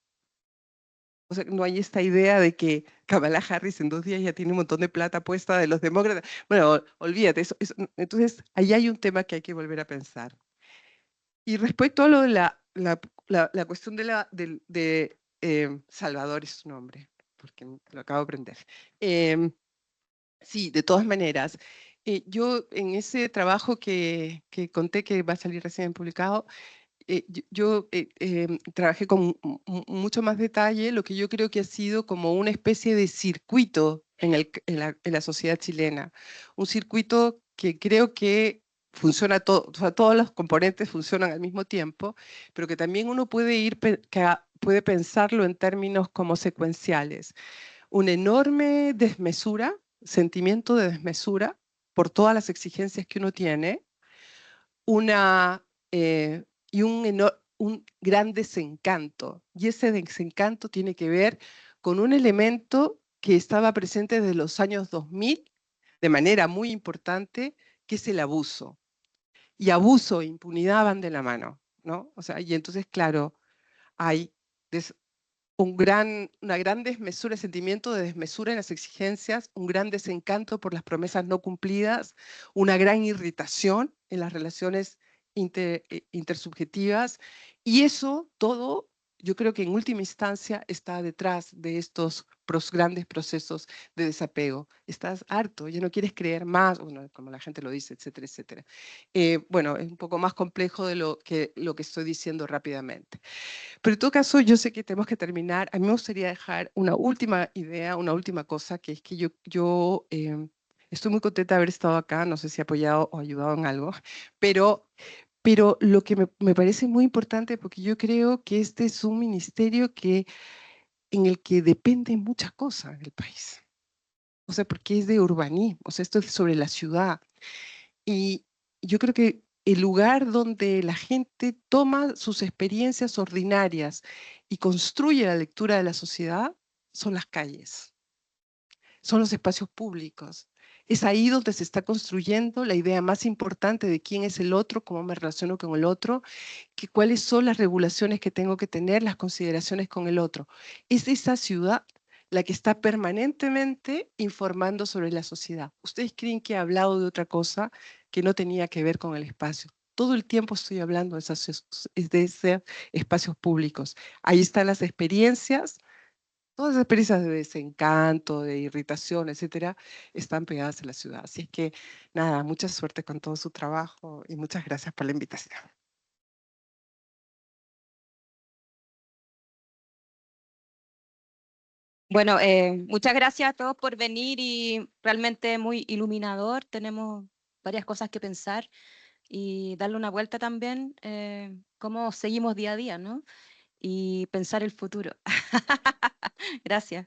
O sea, no hay esta idea de que Kamala Harris en 2 días ya tiene un montón de plata puesta de los demócratas. Bueno, olvídate, entonces ahí hay un tema que hay que volver a pensar. Y respecto a lo de la cuestión de Salvador es su nombre, porque lo acabo de aprender. Sí, de todas maneras, yo en ese trabajo que conté que va a salir recién publicado, yo trabajé con mucho más detalle lo que yo creo que ha sido como una especie de circuito en la sociedad chilena. Un circuito que creo que funciona todo, o sea, todos los componentes funcionan al mismo tiempo, pero que también uno puede puede pensarlo en términos como secuenciales. Una enorme desmesura, sentimiento de desmesura por todas las exigencias que uno tiene, y un gran desencanto. Y ese desencanto tiene que ver con un elemento que estaba presente desde los años 2000 de manera muy importante, que es el abuso. Y abuso e impunidad van de la mano, ¿no? O sea, y entonces, claro, hay una gran desmesura, sentimiento de desmesura en las exigencias, un gran desencanto por las promesas no cumplidas, una gran irritación en las relaciones intersubjetivas, y eso todo, yo creo que en última instancia está detrás de estos grandes procesos de desapego. Estás harto, ya no quieres creer más, bueno, como la gente lo dice, etcétera, etcétera. Bueno, es un poco más complejo de lo que estoy diciendo rápidamente. Pero en todo caso, yo sé que tenemos que terminar. A mí me gustaría dejar una última idea, una última cosa, que es que yo estoy muy contenta de haber estado acá, no sé si he apoyado o ayudado en algo, pero lo que me parece muy importante, porque yo creo que este es un ministerio en el que dependen muchas cosas en el país. O sea, porque es de urbanismo, o sea, esto es sobre la ciudad. Y yo creo que el lugar donde la gente toma sus experiencias ordinarias y construye la lectura de la sociedad son las calles, son los espacios públicos. Es ahí donde se está construyendo la idea más importante de quién es el otro, cómo me relaciono con el otro, cuáles son las regulaciones que tengo que tener, las consideraciones con el otro. Es esa ciudad la que está permanentemente informando sobre la sociedad. ¿Ustedes creen que he hablado de otra cosa que no tenía que ver con el espacio? Todo el tiempo estoy hablando de esos espacios públicos. Ahí están las experiencias, todas las experiencias de desencanto, de irritación, etcétera, están pegadas en la ciudad. Así es que, nada, mucha suerte con todo su trabajo y muchas gracias por la invitación. Bueno, muchas gracias a todos por venir y realmente muy iluminador. Tenemos varias cosas que pensar y darle una vuelta también, cómo seguimos día a día, ¿no? Y pensar el futuro. Gracias.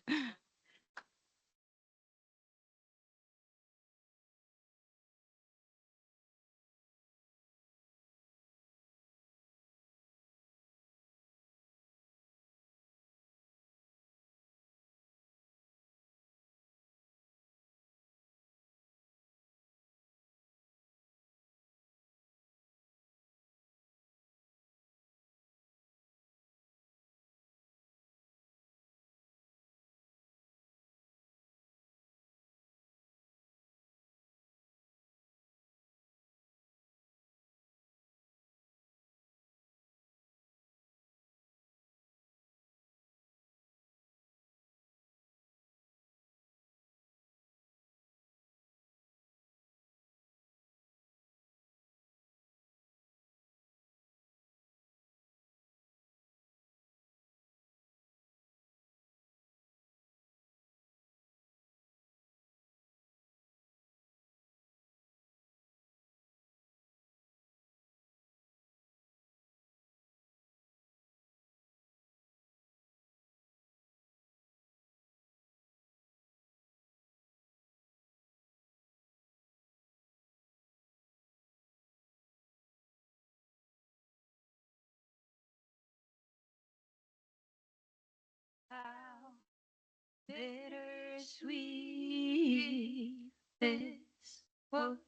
How bittersweet this was.